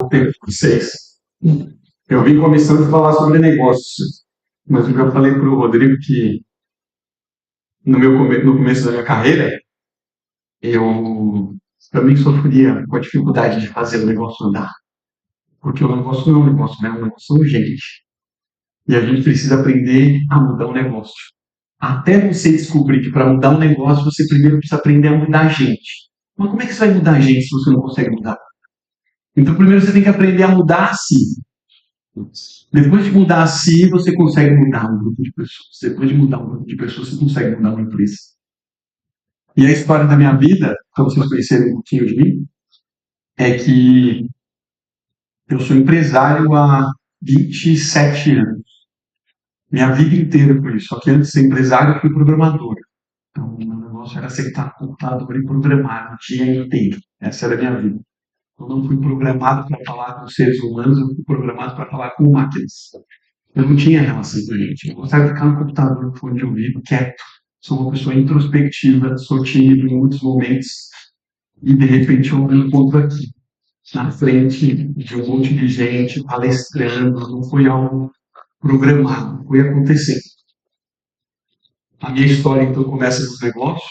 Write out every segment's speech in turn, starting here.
tempo com vocês. Eu vim com a missão de falar sobre negócios, mas eu já falei para o Rodrigo que no começo da minha carreira, eu também sofria com a dificuldade de fazer o negócio andar, porque o negócio não é um negócio, né? O negócio são gente. E a gente precisa aprender a mudar o negócio. Até você descobrir que para mudar um negócio, você primeiro precisa aprender a mudar a gente. Mas como é que você vai mudar a gente se você não consegue mudar? Então, primeiro você tem que aprender a mudar a si. Depois de mudar a si, você consegue mudar um grupo de pessoas. Depois de mudar um grupo de pessoas, você consegue mudar uma empresa. E a história da minha vida, para vocês conhecerem um pouquinho de mim, é que eu sou empresário há 27 anos. Minha vida inteira foi isso. Só que antes de ser empresário, eu fui programador. Então, o meu negócio era aceitar computador e programar o dia inteiro. Essa era a minha vida. Eu não fui programado para falar com seres humanos, eu fui programado para falar com máquinas. Eu não tinha relação com gente. Eu gostava de ficar no computador, no fone de ouvido, quieto. Sou uma pessoa introspectiva, sou tímido em muitos momentos. E, de repente, eu me encontro aqui, na frente de um monte de gente, palestrando. Não foi algo programado, foi acontecendo. A minha história, então, começa nos negócios.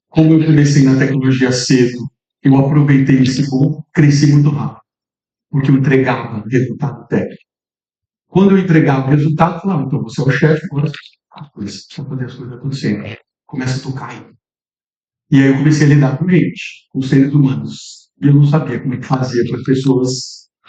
Como eu comecei na tecnologia cedo, eu aproveitei esse boom, cresci muito rápido, porque eu entregava resultado técnico. Quando eu entregava o resultado, eu falava, então você é o chefe, agora precisa fazer as coisas acontecerem. Começa a tocar aí. E aí eu comecei a lidar com gente, com seres humanos. E eu não sabia como é que fazia para as pessoas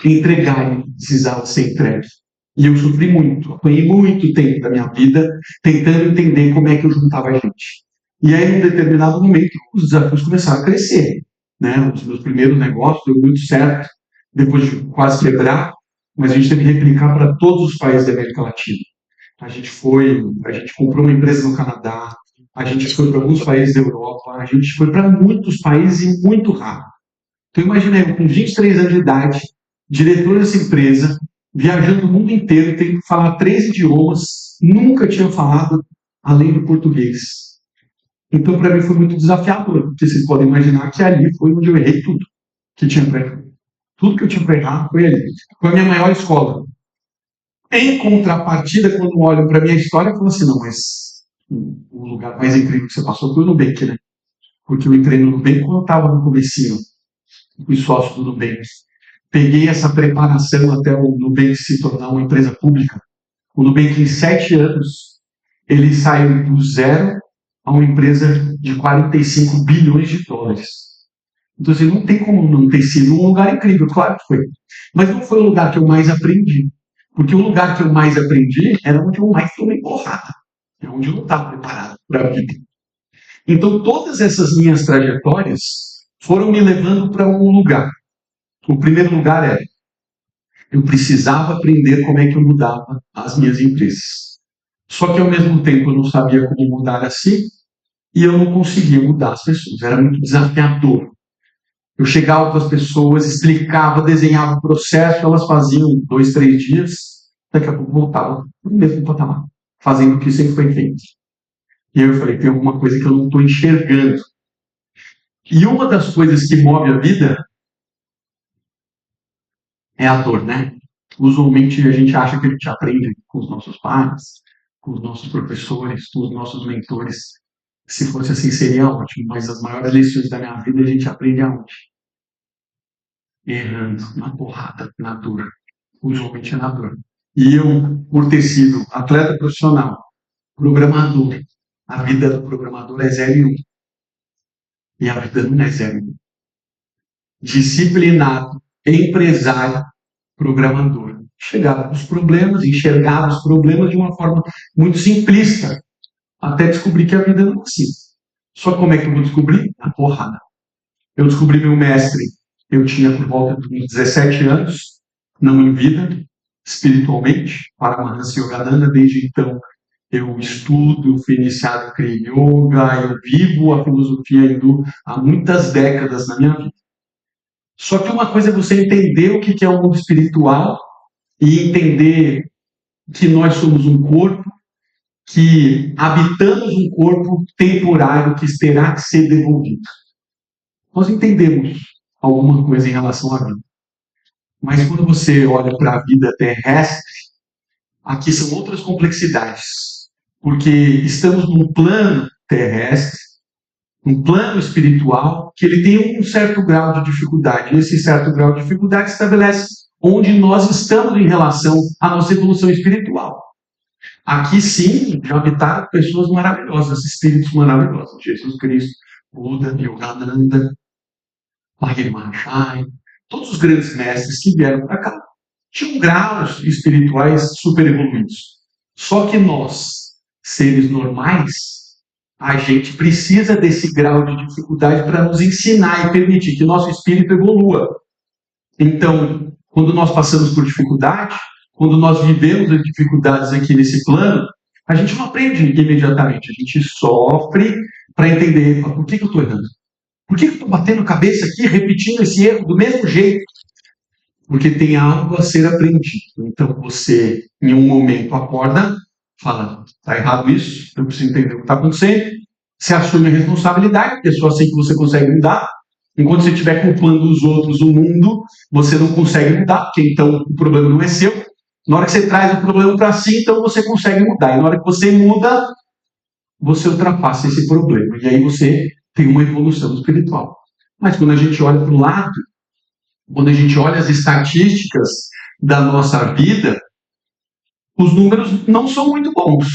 entregarem, precisavam ser entregues. E eu sofri muito, apanhei muito tempo da minha vida tentando entender como é que eu juntava a gente. E aí, em um determinado momento, os desafios começaram a crescer. Né? Os meus primeiros negócios deu muito certo, depois de quase quebrar, mas a gente teve que replicar para todos os países da América Latina. A gente comprou uma empresa no Canadá, a gente foi para alguns países da Europa, a gente foi para muitos países e muito rápido. Então, imagina eu, com 23 anos de idade, diretor dessa empresa, viajando o mundo inteiro, tendo que falar 3 idiomas, nunca tinha falado além do português. Então, para mim, foi muito desafiador, porque vocês podem imaginar que ali foi onde eu errei tudo que tinha para errar. Tudo que eu tinha para errar foi ali. Foi a minha maior escola. Em contrapartida, quando olham para a minha história, eu falo assim, não, mas o lugar mais incrível que você passou foi o Nubank, né? Porque eu entrei no Nubank quando eu estava no comecinho. Fui sócio do Nubank. Peguei essa preparação até o Nubank se tornar uma empresa pública. O Nubank, em 7 anos, ele saiu do zero a uma empresa de 45 bilhões de dólares. Então, assim, não tem como não ter sido um lugar incrível, claro que foi. Mas não foi o lugar que eu mais aprendi. Porque o lugar que eu mais aprendi era onde eu mais tomei porrada. É onde eu não estava preparado para a vida. Então, todas essas minhas trajetórias foram me levando para um lugar. O primeiro lugar era, eu precisava aprender como é que eu mudava as minhas empresas. Só que, ao mesmo tempo, eu não sabia como mudar a si e eu não conseguia mudar as pessoas. Era muito desafiador. Eu chegava para as pessoas, explicava, desenhava o processo, elas faziam 2, 3 dias, daqui a pouco voltavam no mesmo patamar, fazendo o que sempre foi feito. E aí eu falei, tem alguma coisa que eu não estou enxergando. E uma das coisas que move a vida é a dor, né? Usualmente a gente acha que a gente aprende com os nossos pais, com os nossos professores, com os nossos mentores. Se fosse assim seria ótimo, mas as maiores lições da minha vida a gente aprende aonde? Errando, na porrada, na dor. Usualmente é na dor. E eu, por ter sido atleta profissional, programador, a vida do programador é 0 e 1. E a vida não é 0 e 1. Disciplinado, empresário, programador. Chegava com os problemas, enxergava os problemas de uma forma muito simplista, até descobrir que a vida não é assim. Só como é que eu vou descobrir? Na porrada. Eu descobri meu mestre, eu tinha por volta de 17 anos, não em vida, espiritualmente, Paramahansa Yogananda. Desde então eu estudo, eu fui iniciado em Kriya Yoga, eu vivo a filosofia hindu há muitas décadas na minha vida. Só que uma coisa é você entender o que é o mundo espiritual e entender que nós somos um corpo, que habitamos um corpo temporário que terá que ser devolvido. Nós entendemos alguma coisa em relação à vida. Mas quando você olha para a vida terrestre, aqui são outras complexidades. Porque estamos num plano terrestre, um plano espiritual, que ele tem um certo grau de dificuldade. E esse certo grau de dificuldade estabelece onde nós estamos em relação à nossa evolução espiritual. Aqui sim, já habitaram pessoas maravilhosas, espíritos maravilhosos. Jesus Cristo, Buda, Yogananda, Mahatma Mahashaya, todos os grandes mestres que vieram para cá tinham graus espirituais super evoluídos. Só que nós, seres normais, a gente precisa desse grau de dificuldade para nos ensinar e permitir que nosso espírito evolua. Então, quando nós passamos por dificuldade, quando nós vivemos as dificuldades aqui nesse plano, a gente não aprende imediatamente, a gente sofre para entender por que eu estou errando. Por que eu estou batendo a cabeça aqui, repetindo esse erro do mesmo jeito? Porque tem algo a ser aprendido. Então você, em um momento, acorda, fala, está errado isso, eu preciso entender o que está acontecendo. Você assume a responsabilidade, porque é só assim que você consegue mudar. Enquanto você estiver culpando os outros, o mundo, você não consegue mudar, porque então o problema não é seu. Na hora que você traz o problema para si, então você consegue mudar. E na hora que você muda, você ultrapassa esse problema. E aí você tem uma evolução espiritual. Mas quando a gente olha para o lado, quando a gente olha as estatísticas da nossa vida, os números não são muito bons.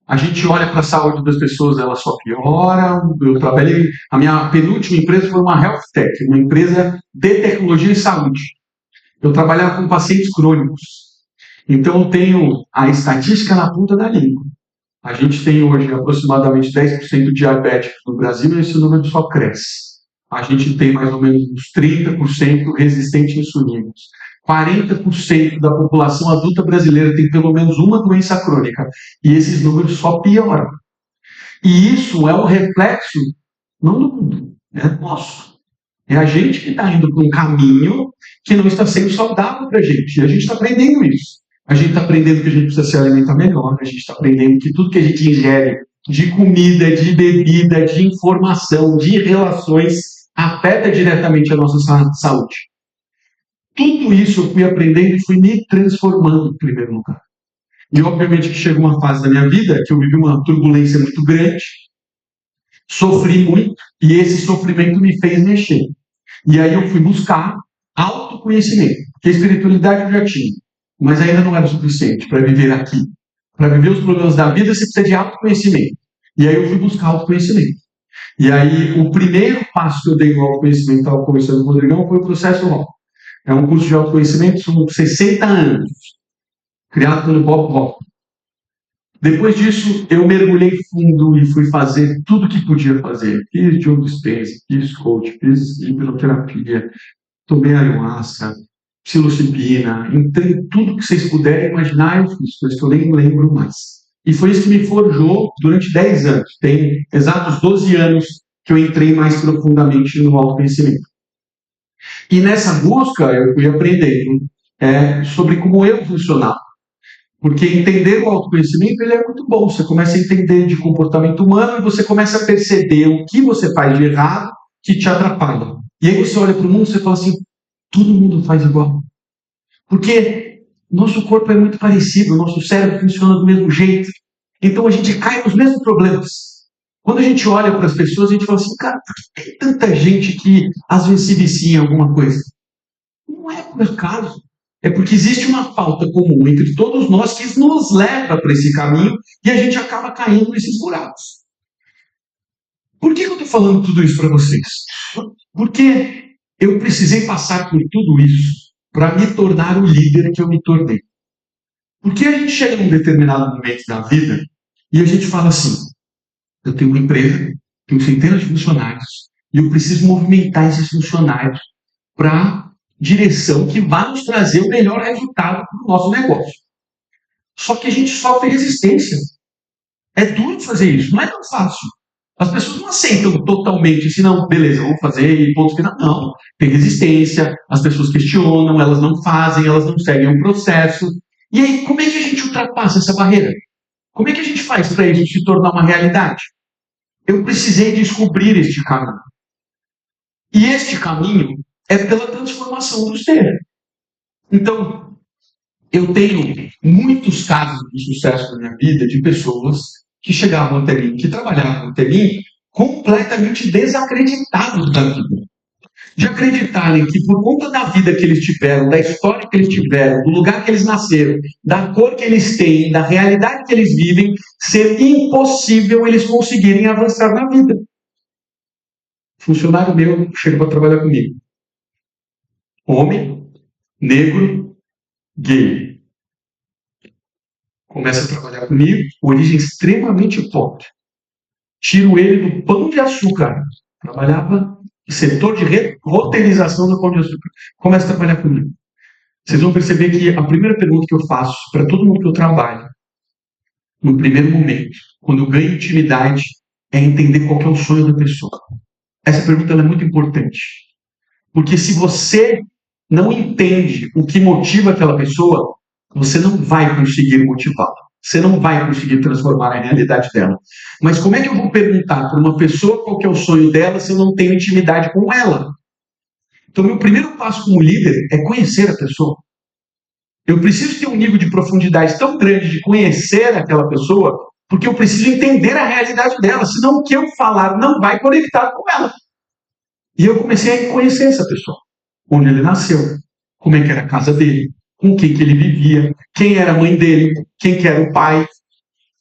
A gente olha para a saúde das pessoas, ela só piora. Eu trabalhei, a minha penúltima empresa foi uma health tech, uma empresa de tecnologia e saúde. Eu trabalhava com pacientes crônicos. Então eu tenho a estatística na ponta da língua. A gente tem hoje aproximadamente 10% de diabéticos no Brasil e esse número só cresce. A gente tem mais ou menos uns 30% resistentes insulínicos. 40% da população adulta brasileira tem pelo menos uma doença crônica. E esses números só pioram. E isso é um reflexo, não do mundo, é nosso. É a gente que está indo para um caminho que não está sendo saudável para a gente. E a gente está aprendendo isso. A gente está aprendendo que a gente precisa se alimentar melhor. A gente está aprendendo que tudo que a gente ingere de comida, de bebida, de informação, de relações, afeta diretamente a nossa saúde. Tudo isso eu fui aprendendo e fui me transformando em primeiro lugar. E obviamente que chegou uma fase da minha vida que eu vivi uma turbulência muito grande, sofri muito, e esse sofrimento me fez mexer. E aí eu fui buscar autoconhecimento, porque a espiritualidade eu já tinha, mas ainda não era suficiente para viver aqui. Para viver os problemas da vida, você precisa de autoconhecimento. E aí eu fui buscar autoconhecimento. E aí o primeiro passo que eu dei no autoconhecimento, estava conversando com o Rodrigão, foi o processo LOL. É um curso de autoconhecimento, são 60 anos, criado pelo Bob Hoffman. Depois disso, eu mergulhei fundo e fui fazer tudo que podia fazer. Fiz Joe Dispenza, fiz coach, fiz hipnoterapia, tomei ayahuasca, psilocibina, entrei em tudo que vocês puderem imaginar, eu fiz, mas eu nem lembro mais. E foi isso que me forjou durante 10 anos. Tem exatos 12 anos que eu entrei mais profundamente no autoconhecimento. E nessa busca eu fui aprendendo sobre como eu funcionava. Porque entender o autoconhecimento ele é muito bom. Você começa a entender de comportamento humano e você começa a perceber o que você faz de errado que te atrapalha. E aí você olha para o mundo e você fala assim, todo mundo faz igual. Porque nosso corpo é muito parecido, nosso cérebro funciona do mesmo jeito. Então a gente cai nos mesmos problemas. Quando a gente olha para as pessoas, a gente fala assim, cara, por que tem tanta gente que às vezes se vicia em alguma coisa? Não é por acaso. É porque existe uma falta comum entre todos nós que nos leva para esse caminho e a gente acaba caindo nesses buracos. Por que eu estou falando tudo isso para vocês? Porque eu precisei passar por tudo isso para me tornar o líder que eu me tornei. Porque a gente chega num determinado momento da vida e a gente fala assim, eu tenho uma empresa, tenho centenas de funcionários e eu preciso movimentar esses funcionários para direção que vai nos trazer o melhor resultado para o nosso negócio. Só que a gente sofre resistência. É duro fazer isso, não é tão fácil. As pessoas não aceitam totalmente, assim, não, beleza, vamos fazer e ponto final. Não, tem resistência, as pessoas questionam, elas não fazem, elas não seguem o processo. E aí, como é que a gente ultrapassa essa barreira? Como é que a gente faz para isso se tornar uma realidade? Eu precisei descobrir este caminho. E este caminho é pela transformação do ser. Então, eu tenho muitos casos de sucesso na minha vida de pessoas que chegavam até mim, que trabalhavam até mim, completamente desacreditados da vida. De acreditarem que por conta da vida que eles tiveram, da história que eles tiveram, do lugar que eles nasceram, da cor que eles têm, da realidade que eles vivem, ser impossível eles conseguirem avançar na vida. Funcionário meu chega para trabalhar comigo. Homem, negro, gay. Começa a trabalhar comigo, origem extremamente pobre. Tiro ele do pão de açúcar. Trabalhava no setor de roteirização do pão de açúcar. Começa a trabalhar comigo. Vocês vão perceber que a primeira pergunta que eu faço para todo mundo que eu trabalho, no primeiro momento, quando eu ganho intimidade, é entender qual que é o sonho da pessoa. Essa pergunta é muito importante. Porque se você não entende o que motiva aquela pessoa, você não vai conseguir motivá-la. Você não vai conseguir transformar a realidade dela. Mas como é que eu vou perguntar para uma pessoa qual que é o sonho dela se eu não tenho intimidade com ela? Então, meu primeiro passo como líder é conhecer a pessoa. Eu preciso ter um nível de profundidade tão grande de conhecer aquela pessoa, porque eu preciso entender a realidade dela, senão o que eu falar não vai conectar com ela. E eu comecei a conhecer essa pessoa. Onde ele nasceu, como é que era a casa dele, com quem que ele vivia, quem era a mãe dele, quem que era o pai.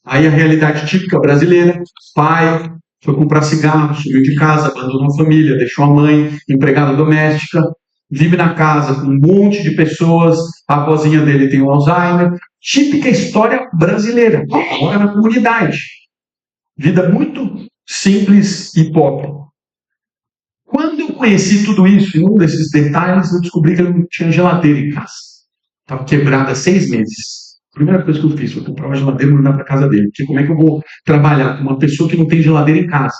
Aí a realidade típica brasileira, pai foi comprar cigarro, sumiu de casa, abandonou a família, deixou a mãe, empregada doméstica, vive na casa com um monte de pessoas, a avózinha dele tem o Alzheimer. Típica história brasileira, mora na comunidade. Vida muito simples e pobre. Quando eu conheci tudo isso, em um desses detalhes, eu descobri que eu não tinha geladeira em casa. Estava quebrada há 6 meses. A primeira coisa que eu fiz foi comprar uma geladeira e mandar para casa dele. Porque como é que eu vou trabalhar com uma pessoa que não tem geladeira em casa?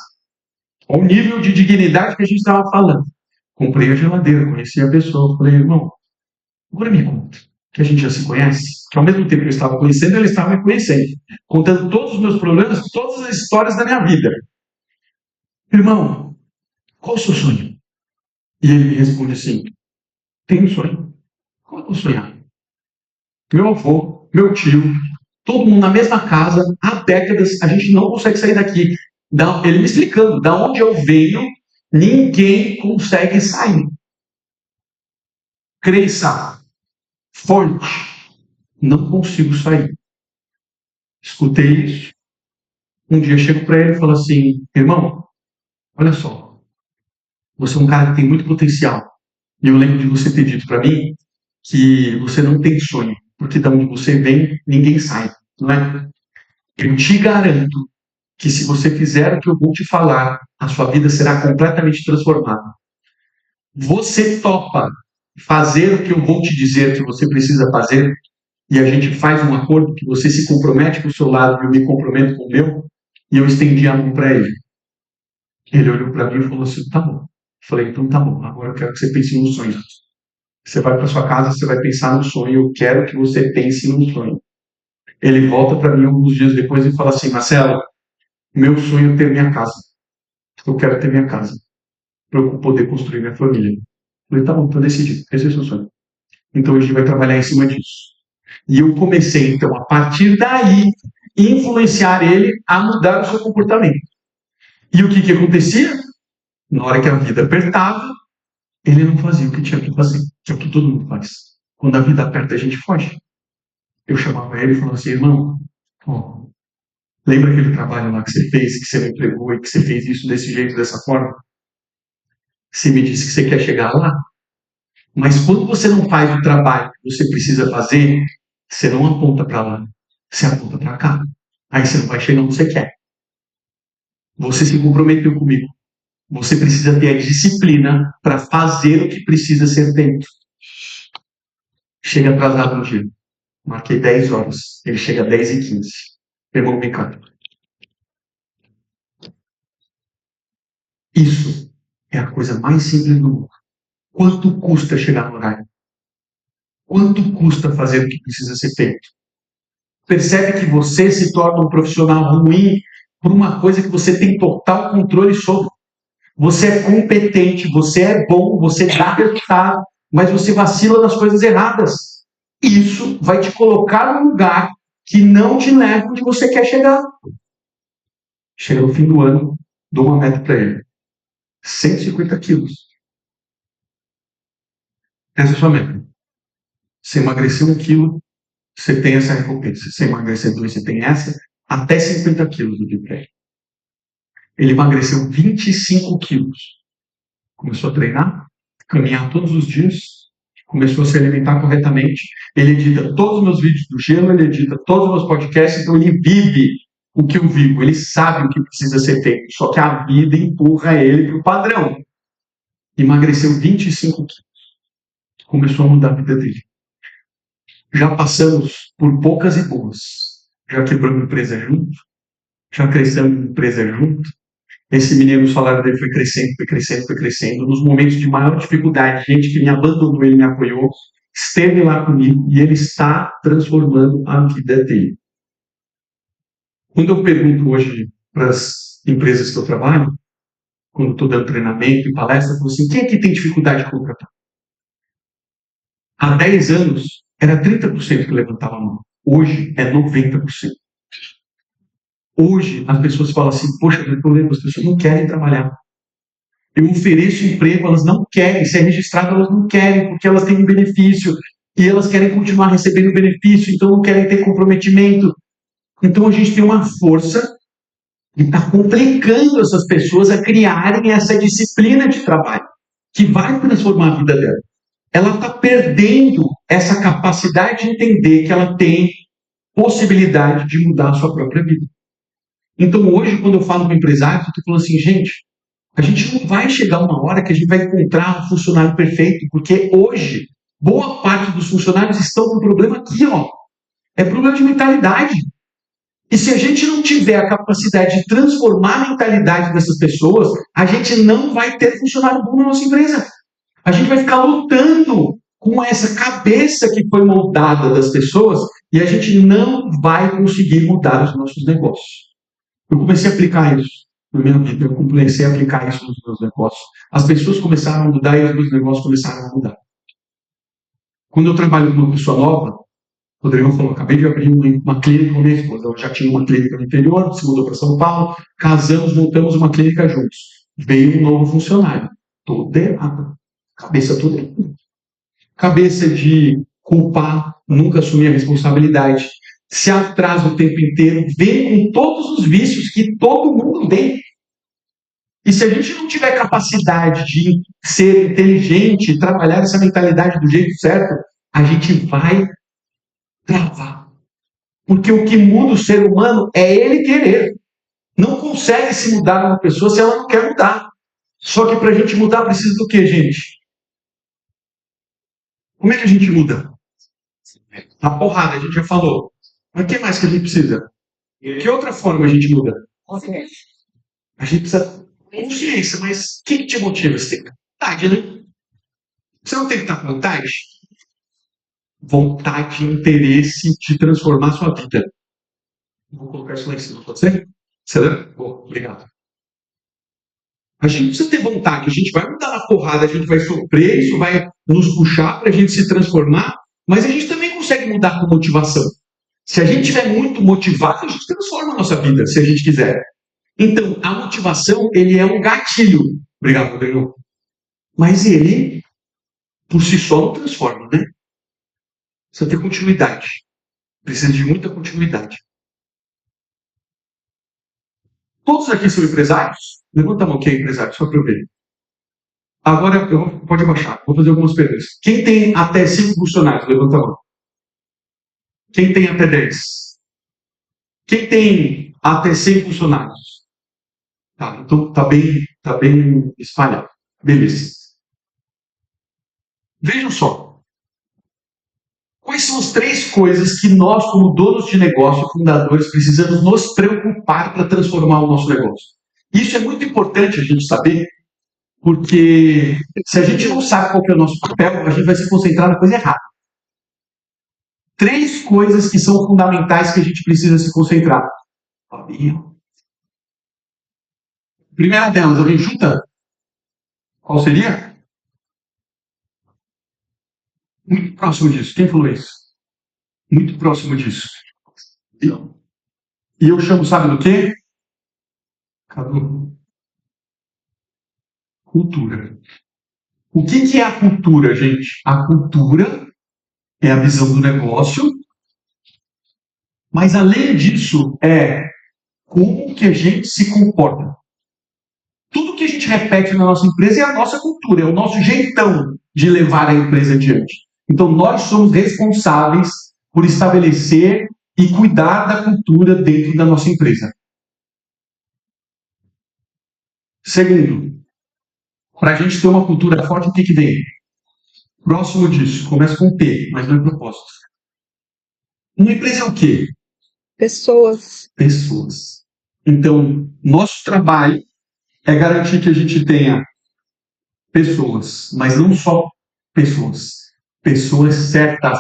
Olha o nível de dignidade que a gente estava falando. Comprei a geladeira, conheci a pessoa. Falei, irmão, agora me conta, que a gente já se conhece, que ao mesmo tempo que eu estava conhecendo, ele estava me conhecendo. Contando todos os meus problemas, todas as histórias da minha vida. Irmão, qual o seu sonho? E ele me responde assim, tenho um sonho. Qual é o sonhar? Meu avô, meu tio, todo mundo na mesma casa, há décadas, a gente não consegue sair daqui. Ele me explicando, da onde eu venho, ninguém consegue sair. Crença forte, não consigo sair. Escutei isso. Um dia chego para ele e falo assim, irmão, olha só, você é um cara que tem muito potencial. E eu lembro de você ter dito para mim que você não tem sonho, porque de onde você vem, ninguém sai, não é? Eu te garanto que se você fizer o que eu vou te falar, a sua vida será completamente transformada. Você topa fazer o que eu vou te dizer que você precisa fazer, e a gente faz um acordo que você se compromete com o seu lado e eu me comprometo com o meu, e eu estendi a mão para ele. Ele olhou para mim e falou assim, tá bom. Falei, então tá bom, agora eu quero que você pense no sonho. Você vai para sua casa, você vai pensar no sonho, eu quero que você pense no sonho. Ele volta para mim alguns dias depois e fala assim, Marcelo, meu sonho é ter minha casa. Eu quero ter minha casa, para eu poder construir minha família. Eu falei, tá bom, tá decidido, esse é o seu sonho. Então a gente vai trabalhar em cima disso. E eu comecei, então, a partir daí, influenciar ele a mudar o seu comportamento. E o que acontecia? Na hora que a vida apertava, ele não fazia o que tinha que fazer, que é o que todo mundo faz. Quando a vida aperta, a gente foge. Eu chamava ele e falava assim, irmão, ó, lembra aquele trabalho lá que você fez, que você me entregou e que você fez isso desse jeito, dessa forma? Você me disse que você quer chegar lá, mas quando você não faz o trabalho que você precisa fazer, você não aponta para lá, você aponta para cá. Aí você não vai chegar onde você quer. Você se comprometeu comigo. Você precisa ter a disciplina para fazer o que precisa ser feito. Chega atrasado no dia. Marquei 10 horas. Ele chega às 10h15. Pegou o mecânico. Isso é a coisa mais simples do mundo. Quanto custa chegar no horário? Quanto custa fazer o que precisa ser feito? Percebe que você se torna um profissional ruim por uma coisa que você tem total controle sobre. Você é competente, você é bom, você dá resultado, mas você vacila nas coisas erradas. Isso vai te colocar num lugar que não te leva onde você quer chegar. Chega no fim do ano, dou uma meta para ele. 150 quilos. Essa é a sua meta. Você emagreceu 1 quilo, você tem essa recompensa. Se você emagrecer 2, você tem essa. Até 50 quilos, eu digo para ele. Ele emagreceu 25 quilos. Começou a treinar, caminhar todos os dias, começou a se alimentar corretamente. Ele edita todos os meus vídeos do gelo, ele edita todos os meus podcasts, então ele vive o que eu vivo, ele sabe o que precisa ser feito, só que a vida empurra ele para o padrão. Emagreceu 25 quilos. Começou a mudar a vida dele. Já passamos por poucas e boas. Já quebramos empresa junto, já crescemos empresa junto. Esse menino, o salário dele foi crescendo, foi crescendo, foi crescendo. Nos momentos de maior dificuldade, gente que me abandonou, ele me apoiou, esteve lá comigo e ele está transformando a vida dele. Quando eu pergunto hoje para as empresas que eu trabalho, quando estou dando treinamento e palestra, eu falo assim, quem aqui tem dificuldade de contratar? Há 10 anos, era 30% que levantava a mão. Hoje, é 90%. Hoje, as pessoas falam assim, poxa, meu problema, as pessoas não querem trabalhar. Eu ofereço emprego, elas não querem. Se é registrado, elas não querem, porque elas têm um benefício. E elas querem continuar recebendo benefício, então não querem ter comprometimento. Então a gente tem uma força que está complicando essas pessoas a criarem essa disciplina de trabalho, que vai transformar a vida dela. Ela está perdendo essa capacidade de entender que ela tem possibilidade de mudar a sua própria vida. Então hoje, quando eu falo com empresários, eu estou falando assim, gente, a gente não vai chegar uma hora que a gente vai encontrar um funcionário perfeito, porque hoje, boa parte dos funcionários estão com um problema aqui, ó. É problema de mentalidade. E se a gente não tiver a capacidade de transformar a mentalidade dessas pessoas, a gente não vai ter funcionário bom na nossa empresa. A gente vai ficar lutando com essa cabeça que foi moldada das pessoas e a gente não vai conseguir mudar os nossos negócios. Eu comecei a aplicar isso na minha vida, eu comecei a aplicar isso nos meus negócios. As pessoas começaram a mudar e os meus negócios começaram a mudar. Quando eu trabalho com uma pessoa nova, o Rodrigo falou, acabei de abrir uma clínica com minha esposa. Ela já tinha uma clínica no interior, se mudou para São Paulo, casamos, montamos uma clínica juntos. Veio um novo funcionário. Toda errada. Cabeça toda errada. Cabeça de culpar, nunca assumir a responsabilidade, se atrasa o tempo inteiro, vem com todos os vícios que todo mundo tem. E se a gente não tiver capacidade de ser inteligente, trabalhar essa mentalidade do jeito certo, a gente vai travar. Porque o que muda o ser humano é ele querer. Não consegue se mudar uma pessoa se ela não quer mudar. Só que para a gente mudar precisa do quê, gente? Como é que a gente muda? A porrada, a gente já falou. Mas o que mais que a gente precisa? Que outra forma a gente muda? A gente precisa de consciência, mas o que te motiva? Você tem vontade, né? Você não tem que estar com vontade? Vontade e interesse de transformar a sua vida. Vou colocar isso lá em cima, pode ser? Você lembra? Bom, obrigado. A gente precisa ter vontade, a gente vai mudar na porrada, a gente vai sofrer, isso vai nos puxar para a gente se transformar, mas a gente também consegue mudar com motivação. Se a gente estiver muito motivado, a gente transforma a nossa vida, se a gente quiser. Então, a motivação, ele é um gatilho. Obrigado, Rodrigo. Mas ele, por si só, não transforma, né? Precisa ter continuidade. Precisa de muita continuidade. Todos aqui são empresários? Levanta a mão quem é empresário, só para eu ver. Agora, pode baixar. Vou fazer algumas perguntas. Quem tem até 5 funcionários? Levanta a mão. Quem tem até 10? Quem tem até 100 funcionários? Tá, então tá bem espalhado. Beleza. Vejam só. Quais são as 3 coisas que nós, como donos de negócio, fundadores, precisamos nos preocupar para transformar o nosso negócio? Isso é muito importante a gente saber, porque se a gente não sabe qual é o nosso papel, a gente vai se concentrar na coisa errada. 3 coisas que são fundamentais que a gente precisa se concentrar. Primeira delas, alguém chuta? Qual seria? Muito próximo disso. Quem falou isso? Muito próximo disso. E eu chamo, sabe do quê? Cadu? Cultura. O que é a cultura, gente? A cultura é a visão do negócio, mas além disso é como que a gente se comporta. Tudo que a gente repete na nossa empresa é a nossa cultura, é o nosso jeitão de levar a empresa adiante. Então, nós somos responsáveis por estabelecer e cuidar da cultura dentro da nossa empresa. Segundo, para a gente ter uma cultura forte, o que vem? Próximo disso, começa com P, mas não é propósito. Uma empresa é o quê? Pessoas. Pessoas. Então, nosso trabalho é garantir que a gente tenha pessoas, mas não só pessoas. Pessoas certas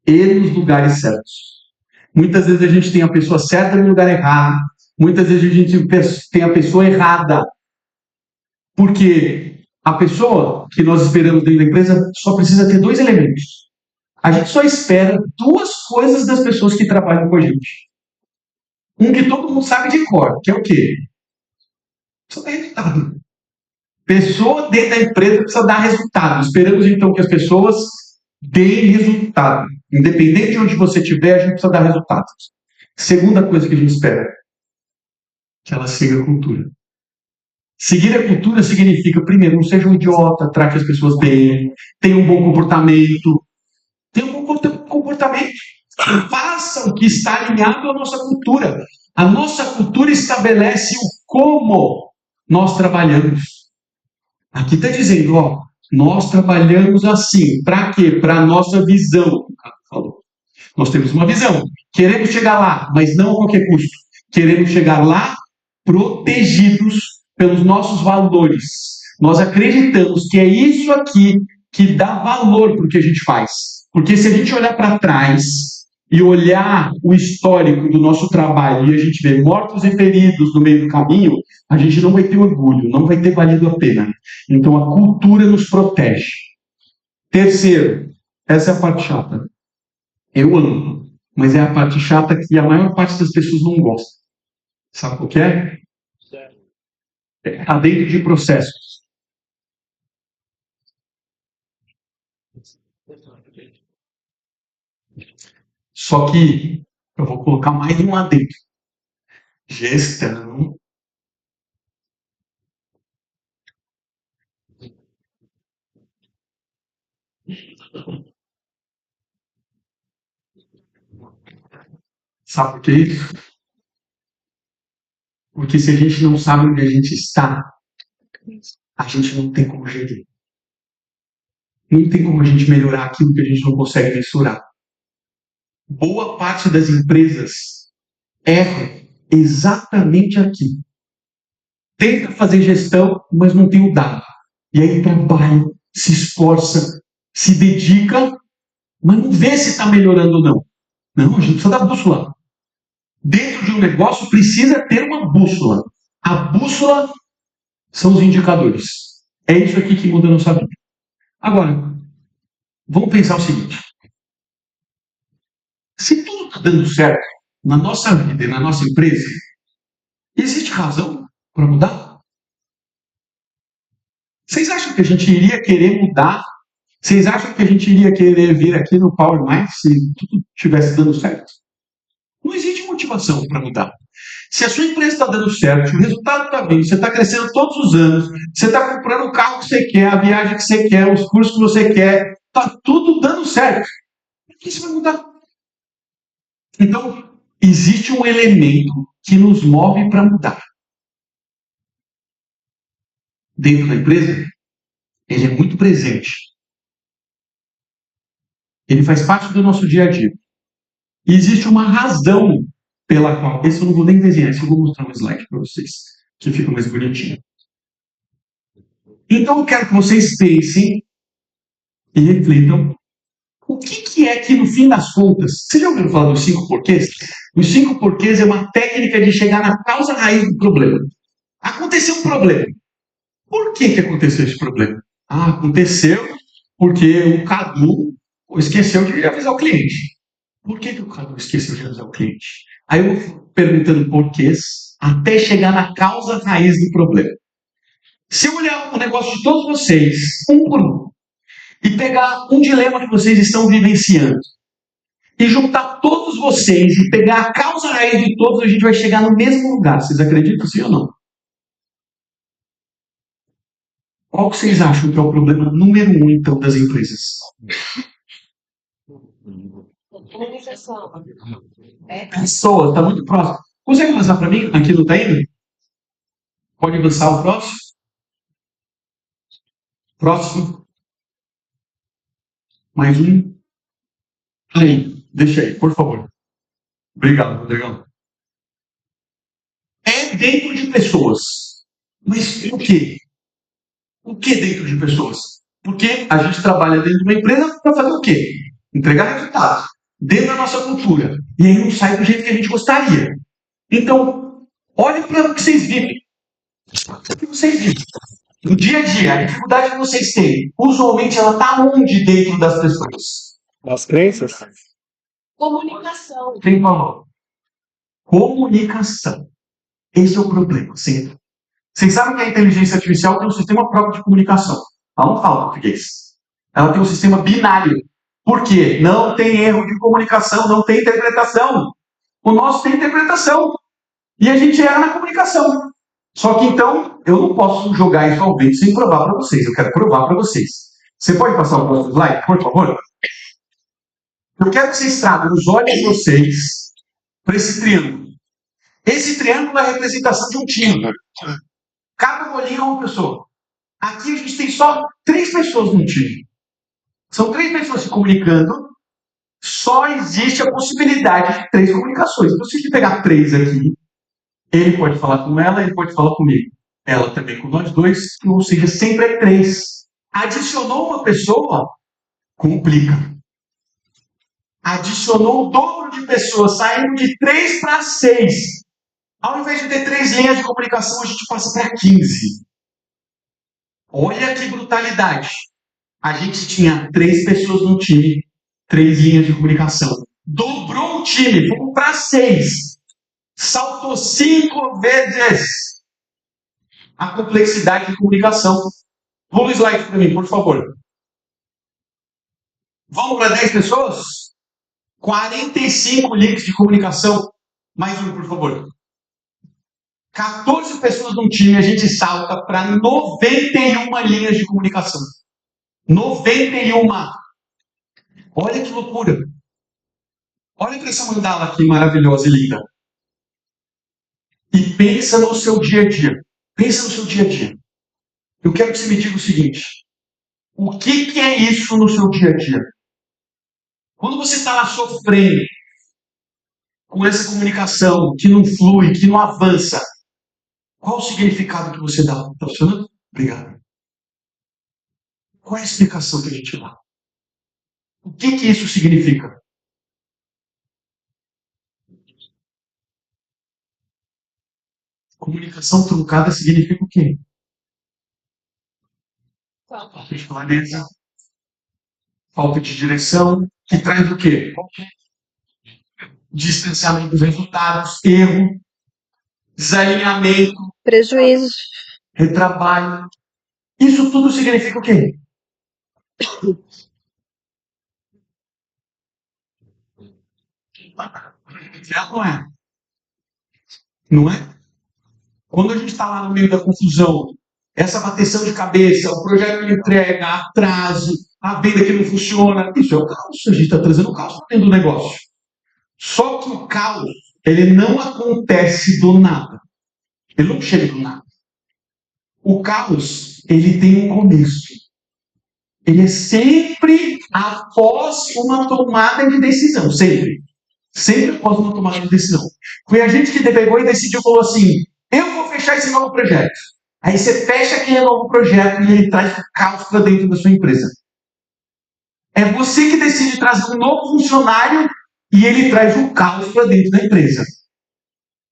e nos lugares certos. Muitas vezes a gente tem a pessoa certa no lugar errado. Muitas vezes a gente tem a pessoa errada. Porque a pessoa que nós esperamos dentro da empresa só precisa ter dois elementos. A gente só espera duas coisas das pessoas que trabalham com a gente. Um que todo mundo sabe de cor, que é o quê? Precisa dar resultado. Pessoa dentro da empresa precisa dar resultado. Esperamos então que as pessoas deem resultado. Independente de onde você estiver, a gente precisa dar resultado. Segunda coisa que a gente espera, que ela siga a cultura. Seguir a cultura significa, primeiro, não seja um idiota, trate as pessoas bem, tenha um bom comportamento. Tenha um bom comportamento. Faça o que está alinhado à nossa cultura. A nossa cultura estabelece o como nós trabalhamos. Aqui está dizendo, ó, nós trabalhamos assim. Para quê? Para a nossa visão. O cara falou. Nós temos uma visão. Queremos chegar lá, mas não a qualquer custo. Queremos chegar lá protegidos pelos nossos valores. Nós acreditamos que é isso aqui que dá valor para o que a gente faz. Porque se a gente olhar para trás e olhar o histórico do nosso trabalho e a gente ver mortos e feridos no meio do caminho, a gente não vai ter orgulho, não vai ter valido a pena. Então a cultura nos protege. Terceiro, essa é a parte chata. Eu amo, mas é a parte chata que a maior parte das pessoas não gosta. Sabe o que é? Está dentro de processos. Só que eu vou colocar mais um adendo. Gestão. Sabe por que isso? Porque se a gente não sabe onde a gente está, a gente não tem como gerir. Não tem como a gente melhorar aquilo que a gente não consegue mensurar. Boa parte das empresas erra exatamente aqui. Tenta fazer gestão, mas não tem o dado. E aí trabalha, se esforça, se dedica, mas não vê se está melhorando ou não. Não, a gente precisa da bússola. Dentro de um negócio precisa ter uma bússola. A bússola são os indicadores. É isso aqui que muda a nossa vida. Agora, vamos pensar o seguinte. Se tudo está dando certo na nossa vida e na nossa empresa, existe razão para mudar? Vocês acham que a gente iria querer mudar? Vocês acham que a gente iria querer vir aqui no Power Mind se tudo estivesse dando certo? Não existe motivação para mudar. Se a sua empresa está dando certo, o resultado está vindo, você está crescendo todos os anos, você está comprando o carro que você quer, a viagem que você quer, os cursos que você quer, está tudo dando certo. Por que isso vai mudar? Então, existe um elemento que nos move para mudar. Dentro da empresa, ele é muito presente. Ele faz parte do nosso dia a dia. E existe uma razão pela qual. Esse eu não vou nem desenhar, esse eu vou mostrar um slide para vocês, que fica mais bonitinho. Então eu quero que vocês pensem e reflitam o que é que, no fim das contas, vocês já ouviram falar dos 5 porquês? Os 5 porquês é uma técnica de chegar na causa raiz do problema. Aconteceu um problema. Por que aconteceu esse problema? Aconteceu Porque o Cadu esqueceu de avisar o cliente. Por que o Cadu esqueceu de avisar o cliente? Aí eu vou perguntando porquês até chegar na causa raiz do problema. Se eu olhar o negócio de todos vocês, um por um, e pegar um dilema que vocês estão vivenciando, e juntar todos vocês e pegar a causa raiz de todos, a gente vai chegar no mesmo lugar. Vocês acreditam sim ou não? Qual que vocês acham que é o problema número um, então, das empresas? Comunicação. Pessoa, está muito próximo. Consegue avançar para mim? Aqui não está indo? Pode avançar o próximo? Próximo. Mais um. Aí, deixa aí, por favor. Obrigado, Rodrigão. É dentro de pessoas. Mas o quê? O que dentro de pessoas? Porque a gente trabalha dentro de uma empresa para fazer o quê? Entregar resultados. Dentro da nossa cultura. E aí não sai do jeito que a gente gostaria. Então, olhem para o que vocês vivem. O que vocês vivem. No dia a dia, a dificuldade que vocês têm, usualmente ela está onde dentro das pessoas? As crenças? Comunicação. Quem falou? Comunicação. Esse é o problema, sempre. Vocês sabem que a inteligência artificial tem um sistema próprio de comunicação. Ela não fala português. Ela tem um sistema binário. Por quê? Não tem erro de comunicação, não tem interpretação. O nosso tem interpretação. E a gente erra na comunicação. Só que então, eu não posso jogar isso ao vento sem provar para vocês. Eu quero provar para vocês. Você pode passar o próximo slide, por favor? Eu quero que vocês tragam os olhos de vocês para esse triângulo. Esse triângulo é a representação de um time. Cada bolinha é uma pessoa. Aqui a gente tem só 3 pessoas no time. São 3 pessoas se comunicando. Só existe a possibilidade de 3 comunicações. Então, se a gente pegar 3 aqui, ele pode falar com ela, ele pode falar comigo. Ela também com nós dois, ou seja, sempre é 3. Adicionou uma pessoa, complica. Adicionou o dobro de pessoas, saindo de 3 para 6. Ao invés de ter 3 linhas de comunicação, a gente passa para 15. Olha que brutalidade. A gente tinha 3 pessoas no time, 3 linhas de comunicação. Dobrou o time, fomos para 6. Saltou 5 vezes a complexidade de comunicação. Rola o slide para mim, por favor. Vamos para 10 pessoas? 45 links de comunicação. Mais um, por favor. 14 pessoas num time, a gente salta para 91 linhas de comunicação. 91. Olha que loucura. Olha para essa mandala aqui maravilhosa e linda. E pensa no seu dia a dia. Pensa no seu dia a dia. Eu quero que você me diga o seguinte. O que é isso no seu dia a dia? Quando você está lá sofrendo com essa comunicação que não flui, que não avança, qual o significado que você dá? Está funcionando? Obrigado. Qual é a explicação que a gente dá? O que isso significa? Comunicação truncada significa o quê? Falta de clareza, falta de direção, que traz o quê? Distanciamento dos resultados, erro, desalinhamento, Prejuízo. retrabalho. Isso tudo significa o quê? Não é? Não é? Quando a gente está lá no meio da confusão, essa bateção de cabeça, o projeto de entrega, atraso, a venda que não funciona, isso é o caos. A gente está trazendo o caos para dentro do negócio. Só que o caos, ele não acontece do nada. Ele não chega do nada. O caos, ele tem um começo. Ele é sempre após uma tomada de decisão. Sempre. Sempre após uma tomada de decisão. Foi a gente que pegou e decidiu, falou assim, eu vou fechar esse novo projeto. Aí você fecha aquele novo projeto e ele traz o caos para dentro da sua empresa. É você que decide trazer um novo funcionário e ele traz o caos para dentro da empresa.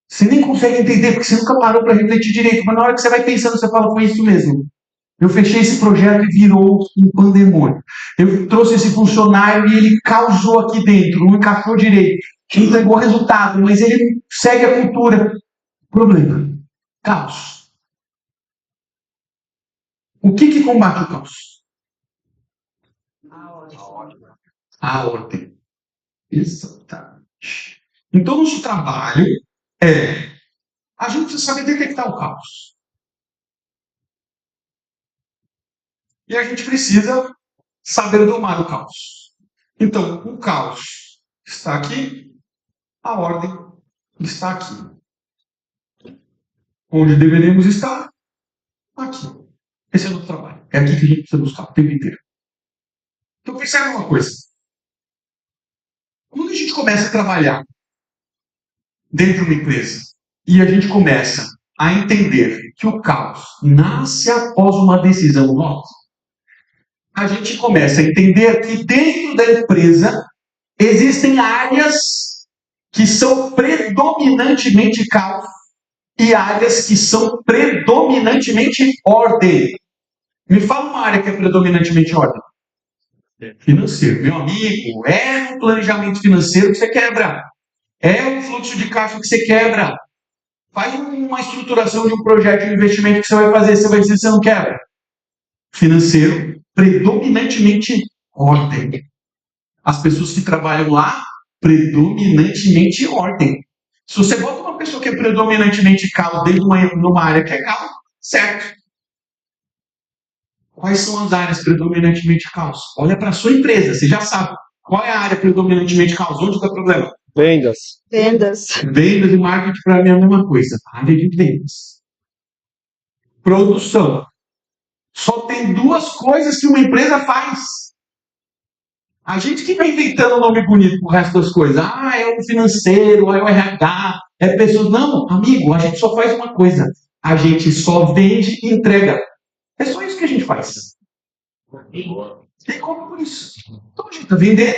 Você nem consegue entender porque você nunca parou para refletir direito, mas na hora que você vai pensando, você fala, foi isso mesmo. Eu fechei esse projeto e virou um pandemônio. Eu trouxe esse funcionário e ele causou aqui dentro, não encaixou direito. Entregou resultado, mas ele segue a cultura. Problema. Caos. O que combate o caos? A ordem. Exatamente. Então, nosso trabalho é... A gente precisa saber detectar o caos. E a gente precisa saber domar o caos. Então, o caos está aqui, a ordem está aqui. Onde deveríamos estar? Aqui. Esse é o nosso trabalho. É aqui que a gente precisa buscar o tempo inteiro. Então, percebe uma coisa. Quando a gente começa a trabalhar dentro de uma empresa e a gente começa a entender que o caos nasce após uma decisão nossa, a gente começa a entender que dentro da empresa existem áreas que são predominantemente caos e áreas que são predominantemente ordem. Me fala uma área que é predominantemente ordem. Financeiro. Meu amigo, é um planejamento financeiro que você quebra. É um fluxo de caixa que você quebra. Faz uma estruturação de um projeto de investimento que você vai fazer, você vai dizer que você não quebra. Financeiro, predominantemente ordem. As pessoas que trabalham lá, predominantemente ordem. Se você bota uma pessoa que é predominantemente caos dentro de uma área que é caos, certo. Quais são as áreas predominantemente caos? Olha para a sua empresa, você já sabe. Qual é a área predominantemente caos? Onde está o problema? Vendas. Vendas. Vendas e marketing para mim é a mesma coisa. Área de vendas. Produção. Só tem duas coisas que uma empresa faz. A gente que vai inventando nome bonito pro resto das coisas. Ah, é o financeiro, é o RH, é pessoas. Não, amigo, a gente só faz uma coisa. A gente só vende e entrega. É só isso que a gente faz. Tem como por isso. Então a gente tá vendendo.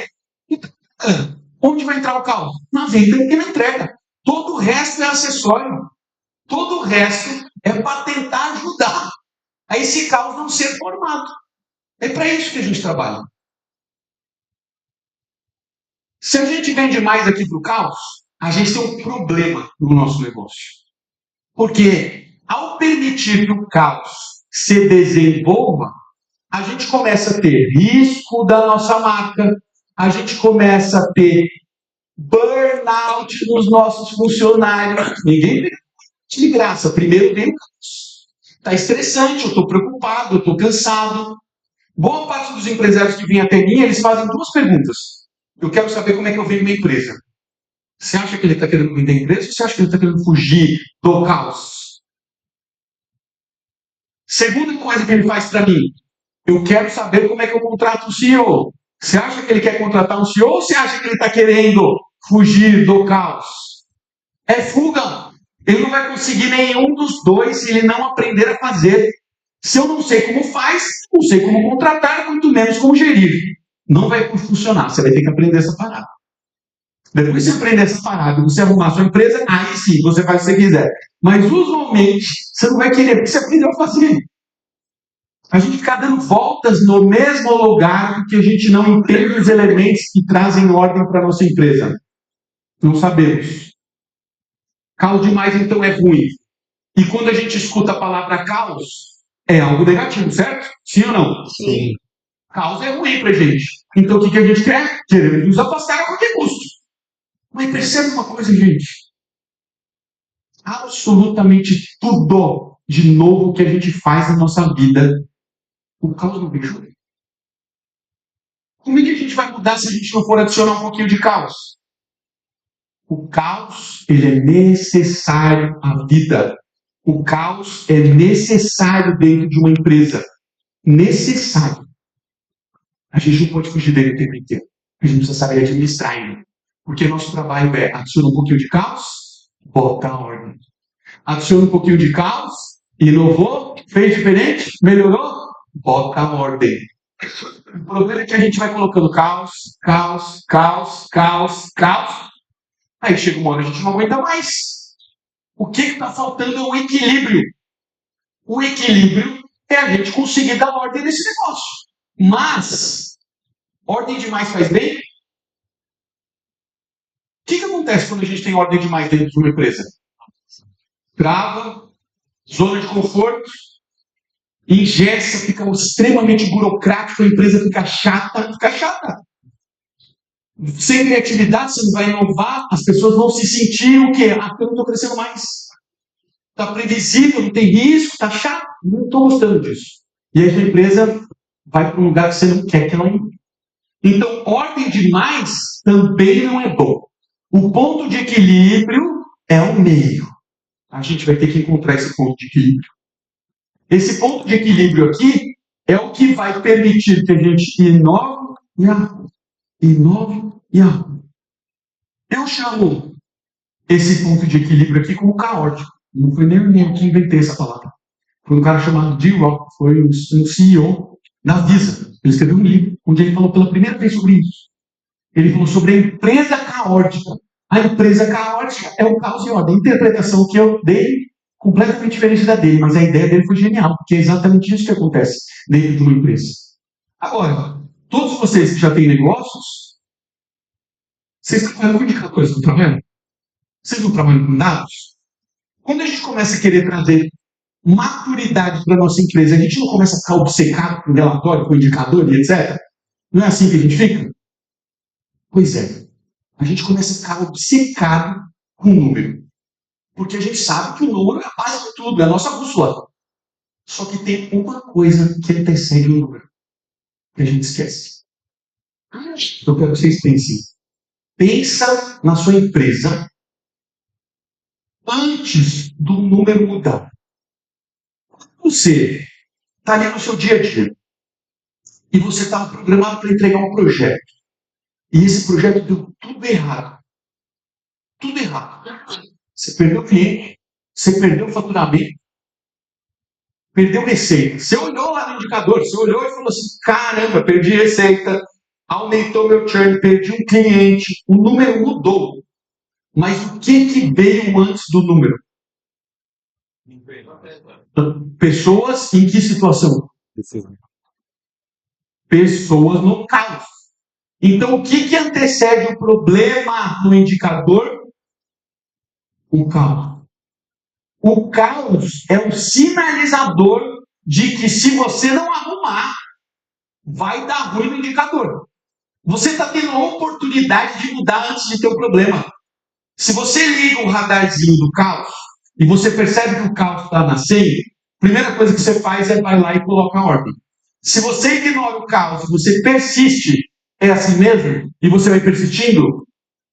Onde vai entrar o caos? Na venda e na entrega. Todo o resto é acessório. Todo o resto é para tentar ajudar a esse caos não ser formado. É para isso que a gente trabalha. Se a gente vende mais aqui para o caos, a gente tem um problema no nosso negócio. Porque ao permitir que o caos se desenvolva, a gente começa a ter risco da nossa marca, a gente começa a ter burnout nos nossos funcionários. Ninguém vem de graça. Primeiro vem o caos. Está estressante, eu estou preocupado, eu estou cansado. Boa parte dos empresários que vêm até mim, eles fazem duas perguntas. Eu quero saber como é que eu vendo minha empresa. Você acha que ele está querendo vender a empresa ou você acha que ele está querendo fugir do caos? Segunda coisa que ele faz para mim, eu quero saber como é que eu contrato um CEO. Você acha que ele quer contratar um CEO ou você acha que ele está querendo fugir do caos? É fuga. Ele não vai conseguir nenhum dos dois se ele não aprender a fazer. Se eu não sei como faz, não sei como contratar, muito menos como gerir. Não vai funcionar, você vai ter que aprender essa parada. Depois que você aprender essa parada e você arrumar a sua empresa, aí sim, você faz o que você quiser. Mas usualmente, você não vai querer, porque você aprendeu a fazer. A gente fica dando voltas no mesmo lugar porque a gente não entende os elementos que trazem ordem para a nossa empresa. Não sabemos. Caos demais, então, é ruim. E quando a gente escuta a palavra caos, é algo negativo, certo? Sim ou não? Sim. Caos é ruim pra gente. Então o que a gente quer? Queremos nos afastar a qualquer custo. Mas percebe uma coisa, gente. Absolutamente tudo de novo que a gente faz na nossa vida, o caos não vem junto. Como é que a gente vai mudar se a gente não for adicionar um pouquinho de caos? O caos, ele é necessário à vida. O caos é necessário dentro de uma empresa. Necessário. A gente não pode fugir dele o tempo inteiro. A gente precisa saber administrar ele. Porque nosso trabalho é adiciona um pouquinho de caos, bota a ordem. Adiciona um pouquinho de caos, inovou, fez diferente, melhorou, bota a ordem. O problema é que a gente vai colocando caos, caos, caos, caos, caos. Aí chega uma hora a gente não aguenta mais. O que está faltando é o equilíbrio. O equilíbrio é a gente conseguir dar ordem nesse negócio. Mas, ordem demais faz bem? O que acontece quando a gente tem ordem demais dentro de uma empresa? Trava, zona de conforto, engessa, fica extremamente burocrático, a empresa fica chata, sem criatividade, você não vai inovar, as pessoas vão se sentir o quê? Ah, eu não estou crescendo mais. Está previsível, não tem risco, está chato, não estou gostando disso. E aí a empresa vai para um lugar que você não quer que ela entre. Então, ordem demais também não é bom. O ponto de equilíbrio é o meio. A gente vai ter que encontrar esse ponto de equilíbrio. Esse ponto de equilíbrio aqui é o que vai permitir que a gente inove e arrume. Inove e arrume. Eu chamo esse ponto de equilíbrio aqui como caótico. Não foi nem eu que inventei essa palavra. Foi um cara chamado Jim Rock, foi um CEO da Visa. Ele escreveu um livro onde ele falou pela primeira vez sobre isso. Ele falou sobre a empresa caótica. A empresa caótica é o caos e ordem. A interpretação que eu dei completamente diferente da dele, mas a ideia dele foi genial, porque é exatamente isso que acontece dentro de uma empresa. Agora, todos vocês que já têm negócios, vocês trabalham com indicadores, não trabalham? Vocês não trabalham com dados? Quando a gente começa a querer trazer maturidade para a nossa empresa, a gente não começa a ficar obcecado com relatório, com indicador e etc. Não é assim que a gente fica? Pois é. A gente começa a ficar obcecado com o número. Porque a gente sabe que o número é a base de tudo, é a nossa bússola. Só que tem uma coisa que antecede o número, que a gente esquece. Eu quero que vocês pensem. Pensa na sua empresa antes do número mudar. Você está ali no seu dia a dia e você estava programado para entregar um projeto. E esse projeto deu tudo errado. Tudo errado. Você perdeu o cliente, você perdeu o faturamento, perdeu receita. Você olhou lá no indicador, você olhou e falou assim, caramba, perdi receita, aumentou meu churn, perdi um cliente, o número mudou. Mas o que veio antes do número? Pessoas em que situação? Pessoas no caos. Então, o que antecede o problema no indicador? O caos. O caos é um sinalizador de que se você não arrumar, vai dar ruim no indicador. Você está tendo a oportunidade de mudar antes de ter o problema. Se você liga o radarzinho do caos e você percebe que o caos está nascendo, a primeira coisa que você faz é vai lá e coloca a ordem. Se você ignora o caos, você persiste, é assim mesmo, e você vai persistindo,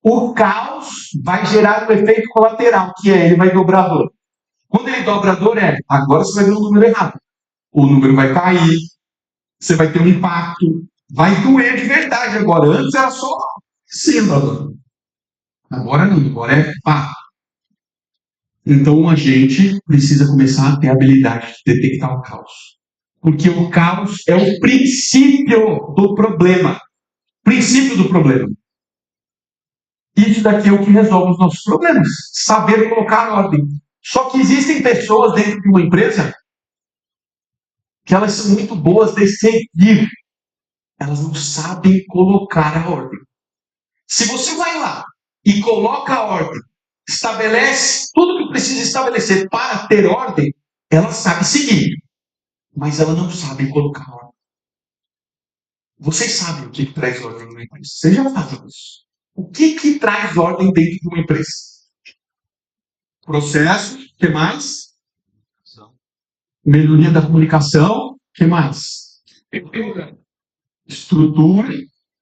o caos vai gerar um efeito colateral, que é ele vai dobrar a dor. Quando ele dobra a dor, agora você vai ver o número errado. O número vai cair, você vai ter um impacto, vai doer de verdade agora. Antes era só sendo a dor. Agora não, agora é pá. Então a gente precisa começar a ter a habilidade de detectar o caos. Porque o caos é o princípio do problema. Princípio do problema. Isso daqui é o que resolve os nossos problemas. Saber colocar ordem. Só que existem pessoas dentro de uma empresa que elas são muito boas de seguir. Elas não sabem colocar a ordem. Se você vai lá e coloca a ordem, estabelece tudo que precisa estabelecer para ter ordem, ela sabe seguir. Mas ela não sabe colocar a ordem. Vocês sabem o que traz ordem numa empresa. Vocês já fazem isso. O que traz ordem dentro de uma empresa? Processo, o que mais? Melhoria da comunicação, o que mais? Estrutura,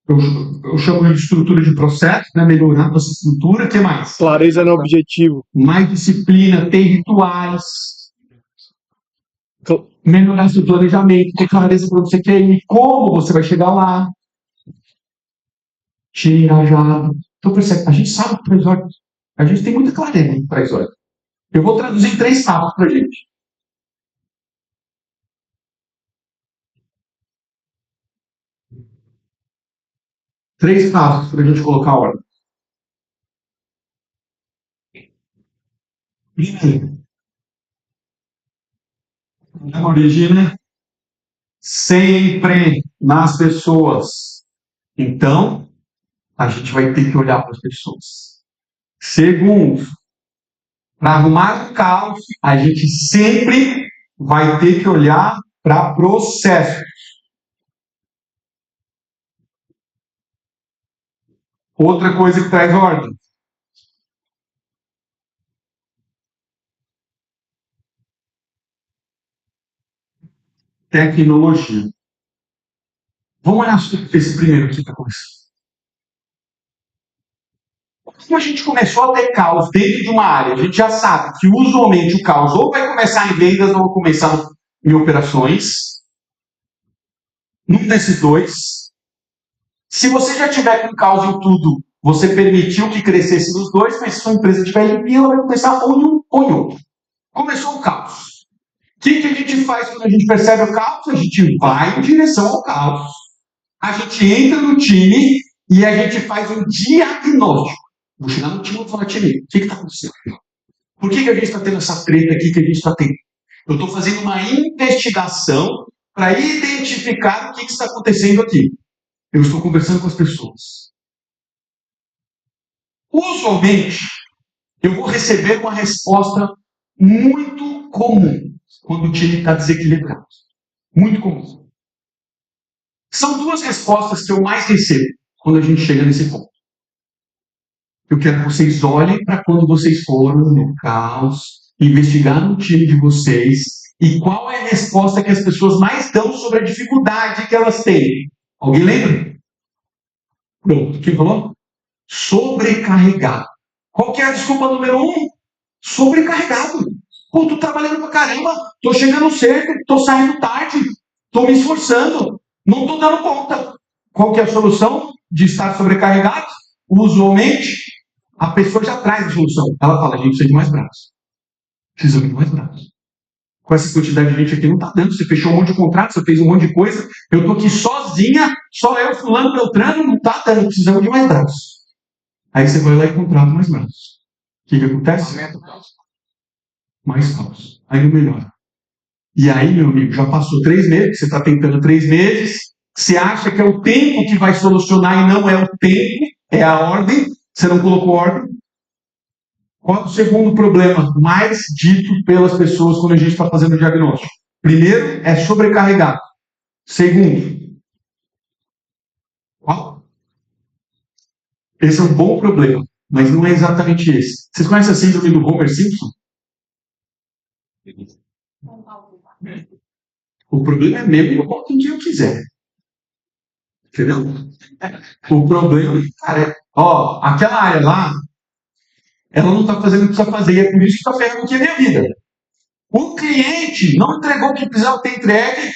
eu chamo de estrutura de processo, né? Melhorar a nossa estrutura, o que mais? Clareza no objetivo. Mais disciplina, ter rituais, melhorar seu planejamento, ter clareza para onde você quer ir, como você vai chegar lá. Engajado. Então, percebe, a gente sabe o que traz ordem. A gente tem muita clareza no que traz ordem. Eu vou traduzir em 3 passos para a gente. Três passos para a gente colocar a ordem. Primeiro, a origem, né? sempre nas pessoas. Então, a gente vai ter que olhar para as pessoas. Segundo, para arrumar o caos, a gente sempre vai ter que olhar para processos. Outra coisa que traz ordem. Tecnologia. Vamos olhar esse primeiro aqui para começar. Como a gente começou a ter caos dentro de uma área, a gente já sabe que usualmente o caos ou vai começar em vendas ou vai começar em operações. Num desses dois. Se você já tiver com caos em tudo, você permitiu que crescesse nos dois, mas se sua empresa estiver limpinha, ela vai começar ou em um ou em outro. Começou o caos. O que a gente faz quando a gente percebe o caos? A gente vai em direção ao caos. A gente entra no time e a gente faz um diagnóstico. Vou chegar no time e vou falar, time, o que está acontecendo? Por que a gente está tendo essa treta aqui que a gente está tendo? Eu estou fazendo uma investigação para identificar o que está acontecendo aqui. Eu estou conversando com as pessoas. Usualmente, eu vou receber uma resposta muito comum quando o time está desequilibrado. Muito comum. São duas respostas que eu mais recebo quando a gente chega nesse ponto. Eu quero que vocês olhem para quando vocês foram no caos, investigar no time de vocês e qual é a resposta que as pessoas mais dão sobre a dificuldade que elas têm. Alguém lembra? Pronto, quem falou? Sobrecarregado. Qual que é a desculpa número 1? Sobrecarregado. Pô, tô trabalhando pra caramba, tô chegando cedo, tô saindo tarde, tô me esforçando, não tô dando conta. Qual que é a solução de estar sobrecarregado? Usualmente, a pessoa já traz a solução. Ela fala, a gente precisa de mais braços. Precisamos de mais braços. Com essa quantidade de gente aqui não tá dando. Você fechou um monte de contrato, você fez um monte de coisa. Eu tô aqui sozinha, só eu, fulano, Beltrano, não tá dando. Precisamos de mais braços. Aí você vai lá e contrata mais braços. O que acontece? Mais caos. Aí não melhora. E aí, meu amigo, já passou 3 meses, você está tentando 3 meses, você acha que é o tempo que vai solucionar e não é o tempo, é a ordem, você não colocou ordem. Qual é o segundo problema mais dito pelas pessoas quando a gente está fazendo o diagnóstico? Primeiro, é sobrecarregado. Segundo, qual? Esse é um bom problema, mas não é exatamente esse. Vocês conhecem a síndrome do Homer Simpson? O problema é mesmo, eu boto em que eu quiser. Entendeu? O problema, cara, aquela área lá, ela não está fazendo o que precisa fazer, e é por isso que está ferrando aqui a minha vida. O cliente não entregou o que precisava ter entregue,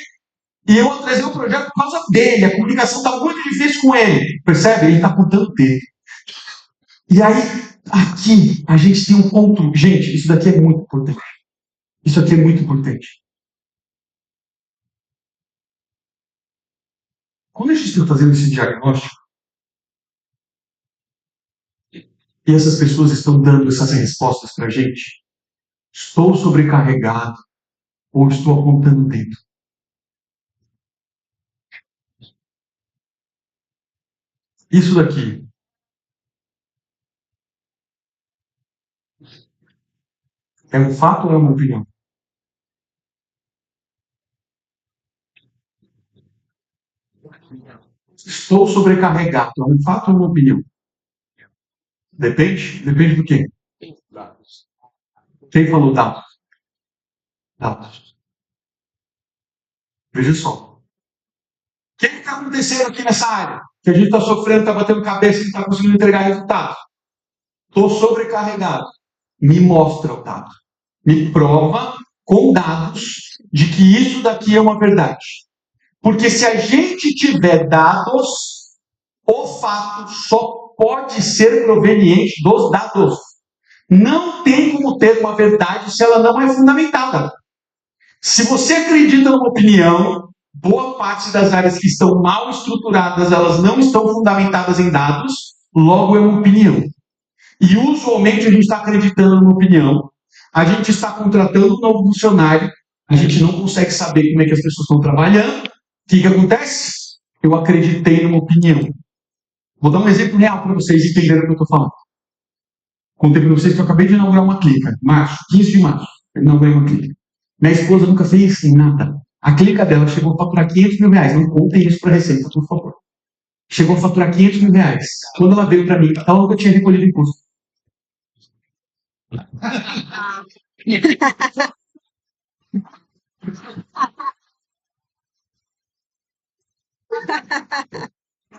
e eu atrasei o projeto por causa dele. A comunicação está muito difícil com ele. Percebe? Ele está apontando o dedo. E aí, aqui, a gente tem um ponto. Gente, isso daqui é muito importante. Isso aqui é muito importante. Quando a gente está fazendo esse diagnóstico, e essas pessoas estão dando essas respostas para a gente, estou sobrecarregado ou estou apontando o dedo? Isso daqui é um fato ou é uma opinião? Estou sobrecarregado. É um fato ou uma opinião? Depende? Depende do quê? Quem falou dados? Dados. Veja só. O que está acontecendo aqui nessa área? Que a gente está sofrendo, está batendo cabeça e não está conseguindo entregar resultados. Estou sobrecarregado. Me mostra o dado. Me prova com dados de que isso daqui é uma verdade. Porque se a gente tiver dados, o fato só pode ser proveniente dos dados. Não tem como ter uma verdade se ela não é fundamentada. Se você acredita numa opinião, boa parte das áreas que estão mal estruturadas, elas não estão fundamentadas em dados, logo é uma opinião. E usualmente a gente está acreditando numa opinião, a gente está contratando um novo funcionário, a gente não consegue saber como é que as pessoas estão trabalhando, que acontece? Eu acreditei numa opinião. Vou dar um exemplo real para vocês entenderem o que eu estou falando. Contei para vocês que eu acabei de inaugurar uma clínica, março, 15 de março, eu inaugurei uma clínica. Minha esposa nunca fez nada. A clínica dela chegou a faturar 500 mil reais. Não contem isso para a Receita, por favor. Chegou a faturar 500 mil reais. Quando ela veio para mim, ela nunca tinha recolhido imposto.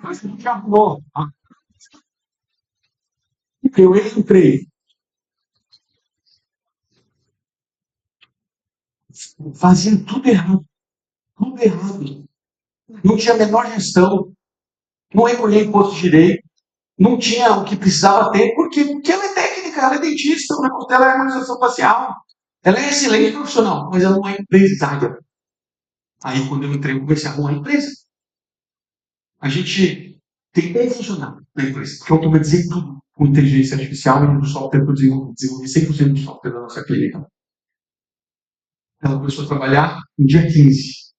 Mas não acabou. Eu entrei. Fazia tudo errado. Tudo errado. Não tinha a menor gestão. Não recolhia imposto direito. Não tinha o que precisava ter. Por quê? Porque ela é técnica, ela é dentista, o negócio dela é harmonização facial. Ela é excelente profissional, mas ela não é empresária. Aí, quando eu entrei, eu comecei a arrumar a empresa. A gente tem um funcionário na empresa, que eu automatizei tudo com inteligência artificial e no software que eu desenvolvi 100% do software da nossa clínica. Ela começou a trabalhar no dia 15.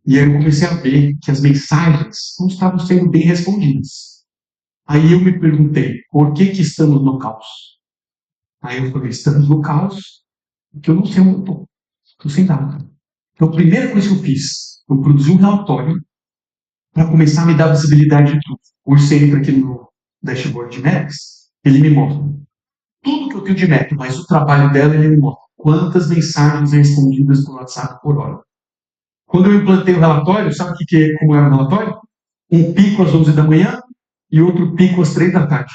E aí eu comecei a ver que as mensagens não estavam sendo bem respondidas. Aí eu me perguntei, por que estamos no caos? Aí eu falei, estamos no caos porque eu não sei onde eu estou. Estou sem nada. Então a primeira coisa que eu fiz, eu produzi um relatório para começar a me dar visibilidade de tudo. Hoje você entra aqui no dashboard de metas, ele me mostra tudo que eu tenho de meta, mas o trabalho dela ele me mostra quantas mensagens respondidas por WhatsApp por hora. Quando eu implantei o relatório, sabe como era o relatório? Um pico às 11 da manhã e outro pico às 3 da tarde.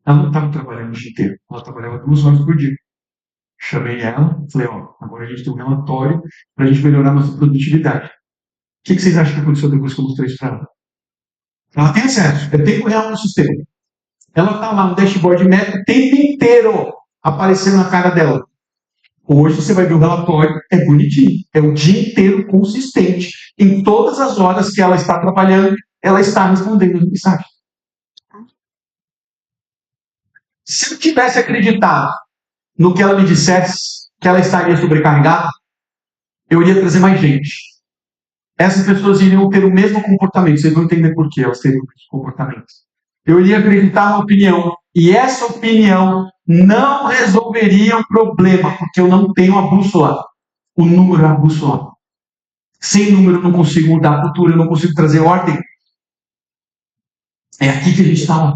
Ela não estava trabalhando o dia inteiro, ela trabalhava 2 horas por dia. Chamei ela, falei, agora a gente tem um relatório para a gente melhorar a nossa produtividade. O que vocês acham que aconteceu depois que eu mostrei isso para ela? Ela tem acesso, é tempo real no sistema. Ela está lá no dashboard de meta o tempo inteiro aparecendo na cara dela. Hoje você vai ver o relatório, é bonitinho, é o dia inteiro consistente. Em todas as horas que ela está trabalhando, ela está respondendo as mensagens. Se eu tivesse acreditado no que ela me dissesse, que ela estaria sobrecarregada, eu iria trazer mais gente. Essas pessoas iriam ter o mesmo comportamento, vocês vão entender por que elas teriam esse comportamento. Eu iria acreditar na opinião, e essa opinião não resolveria o problema, porque eu não tenho a bússola. O número é a bússola. Sem número eu não consigo mudar a cultura, eu não consigo trazer ordem. É aqui que a gente está.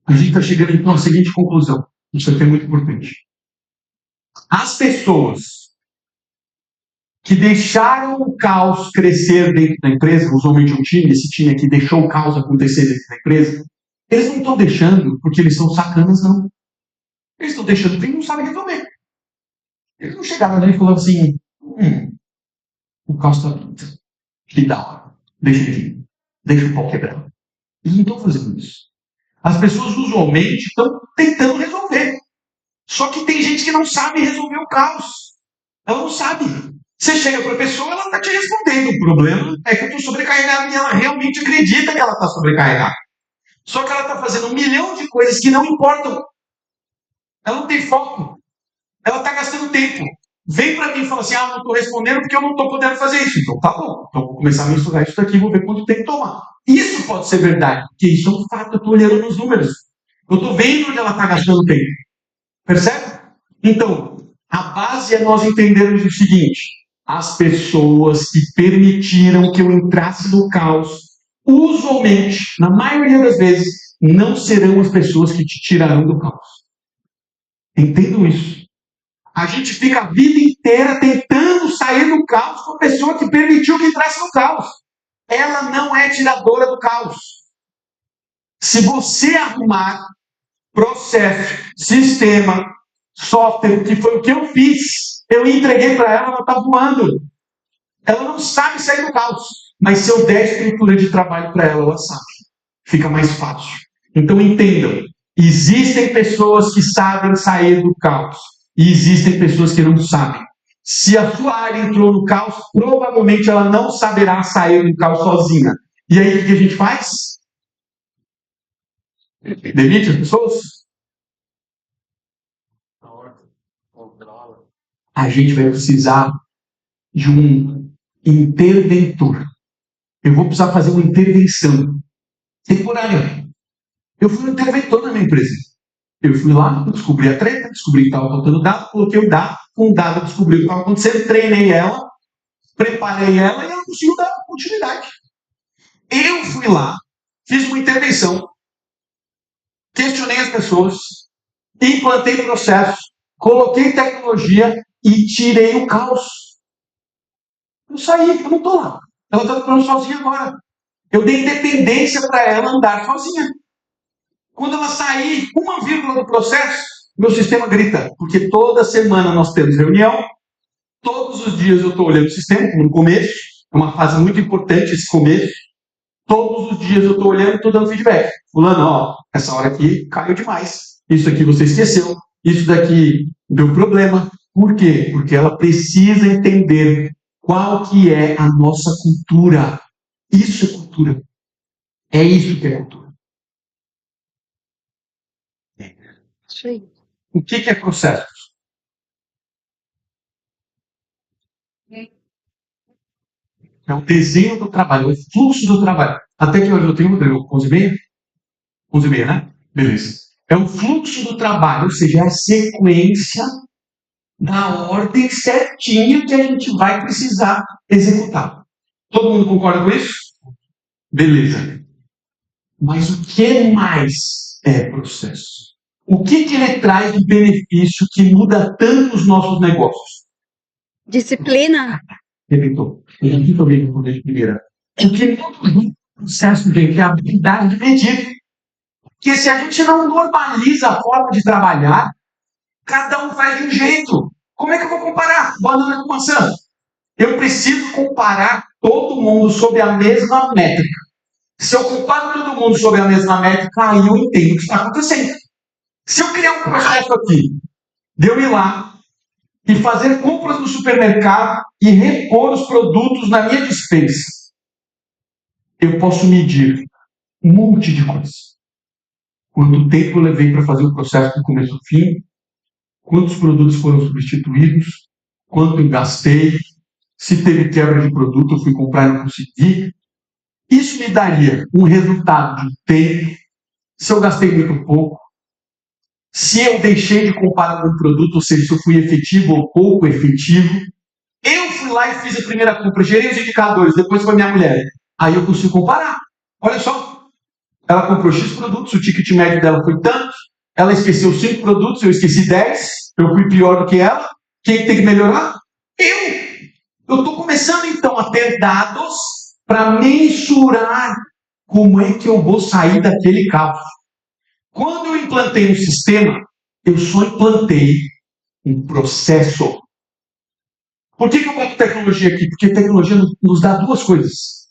A gente está chegando então à seguinte conclusão. Isso aqui é muito importante. As pessoas que deixaram o caos crescer dentro da empresa, usualmente um time, esse time aqui deixou o caos acontecer dentro da empresa, eles não estão deixando porque eles são sacanas, não. Eles estão deixando porque eles não sabem resolver. Eles não chegaram ali e falaram assim, o caos está vindo. Que da hora. Deixa ele vir. Deixa o pau quebrar. Eles não estão fazendo isso. As pessoas usualmente estão tentando resolver. Só que tem gente que não sabe resolver o caos. Ela não sabe. Você chega para a pessoa, ela está te respondendo. O problema é que eu estou sobrecarregado e ela realmente acredita que ela está sobrecarregada. Só que ela está fazendo 1 milhão de coisas que não importam. Ela não tem foco. Ela está gastando tempo. Vem para mim e fala assim, não estou respondendo porque eu não estou podendo fazer isso. Então tá bom. Então vou começar a mensurar isso daqui e vou ver quanto tempo tomar. Isso pode ser verdade, porque isso é um fato. Eu estou olhando nos números. Eu estou vendo onde ela está gastando tempo. Percebe? Então, a base é nós entendermos o seguinte. As pessoas que permitiram que eu entrasse no caos, usualmente, na maioria das vezes, não serão as pessoas que te tirarão do caos. Entendam isso. A gente fica a vida inteira tentando sair do caos com a pessoa que permitiu que entrasse no caos. Ela não é tiradora do caos. Se você arrumar processo, sistema, software, que foi o que eu fiz, eu entreguei para ela, ela está voando. Ela não sabe sair do caos. Mas se eu der estrutura de trabalho para ela, ela sabe. Fica mais fácil. Então entendam, existem pessoas que sabem sair do caos. E existem pessoas que não sabem. Se a sua área entrou no caos, provavelmente ela não saberá sair do caos sozinha. E aí o que a gente faz? Demite as pessoas? A gente vai precisar de um interventor. Eu vou precisar fazer uma intervenção temporária. Eu fui um interventor na minha empresa. Eu fui lá, descobri a treta, descobri que estava faltando dado, coloquei o dado, com o dado eu descobri o que estava acontecendo, treinei ela, preparei ela e ela conseguiu dar continuidade. Eu fui lá, fiz uma intervenção, questionei as pessoas, implantei processos, coloquei tecnologia e tirei o caos. Eu saí, eu não estou lá. Ela está ficando sozinha agora. Eu dei independência para ela andar sozinha. Quando ela sair uma vírgula do processo, meu sistema grita, porque toda semana nós temos reunião, todos os dias eu estou olhando o sistema, como no começo, é uma fase muito importante esse começo, todos os dias eu estou olhando e estou dando feedback. Fulano, ó, essa hora aqui caiu demais, isso aqui você esqueceu, isso daqui deu problema. Por quê? Porque ela precisa entender qual que é a nossa cultura. Isso é cultura. É isso que é cultura. Isso aí. O que é processo? É o desenho do trabalho, o fluxo do trabalho. Até que hoje eu tenho 11h30? 11h30, né? Beleza. É o fluxo do trabalho, ou seja, é a sequência da ordem certinha que a gente vai precisar executar. Todo mundo concorda com isso? Beleza. Mas o que mais é processo? O que ele traz de benefício que muda tanto os nossos negócios? Disciplina. Repetou. Eu aqui também responder de primeira. O que muda o processo, gente, é a habilidade de medir. Porque se a gente não normaliza a forma de trabalhar, cada um faz de um jeito. Como é que eu vou comparar banana com maçã? Eu preciso comparar todo mundo sob a mesma métrica. Se eu comparo todo mundo sob a mesma métrica, aí eu entendo o que está acontecendo. Se eu criar um processo aqui, de eu ir lá e fazer compras no supermercado e repor os produtos na minha despensa, eu posso medir um monte de coisas. Quanto tempo eu levei para fazer o processo do começo ao fim, quantos produtos foram substituídos, quanto eu gastei, se teve quebra de produto, eu fui comprar e não consegui. Isso me daria um resultado de tempo, se eu gastei muito pouco, se eu deixei de comprar algum produto, ou seja, se eu fui efetivo ou pouco efetivo. Eu fui lá e fiz a primeira compra, gerei os indicadores, depois foi minha mulher. Aí eu consigo comparar. Olha só, ela comprou X produtos, o ticket médio dela foi tanto, ela esqueceu 5 produtos, eu esqueci 10, eu fui pior do que ela. Quem tem que melhorar? Eu estou começando então a ter dados para mensurar como é que eu vou sair daquele caos. Quando eu implantei um sistema, eu só implantei um processo. Por que eu boto tecnologia aqui? Porque tecnologia nos dá duas coisas.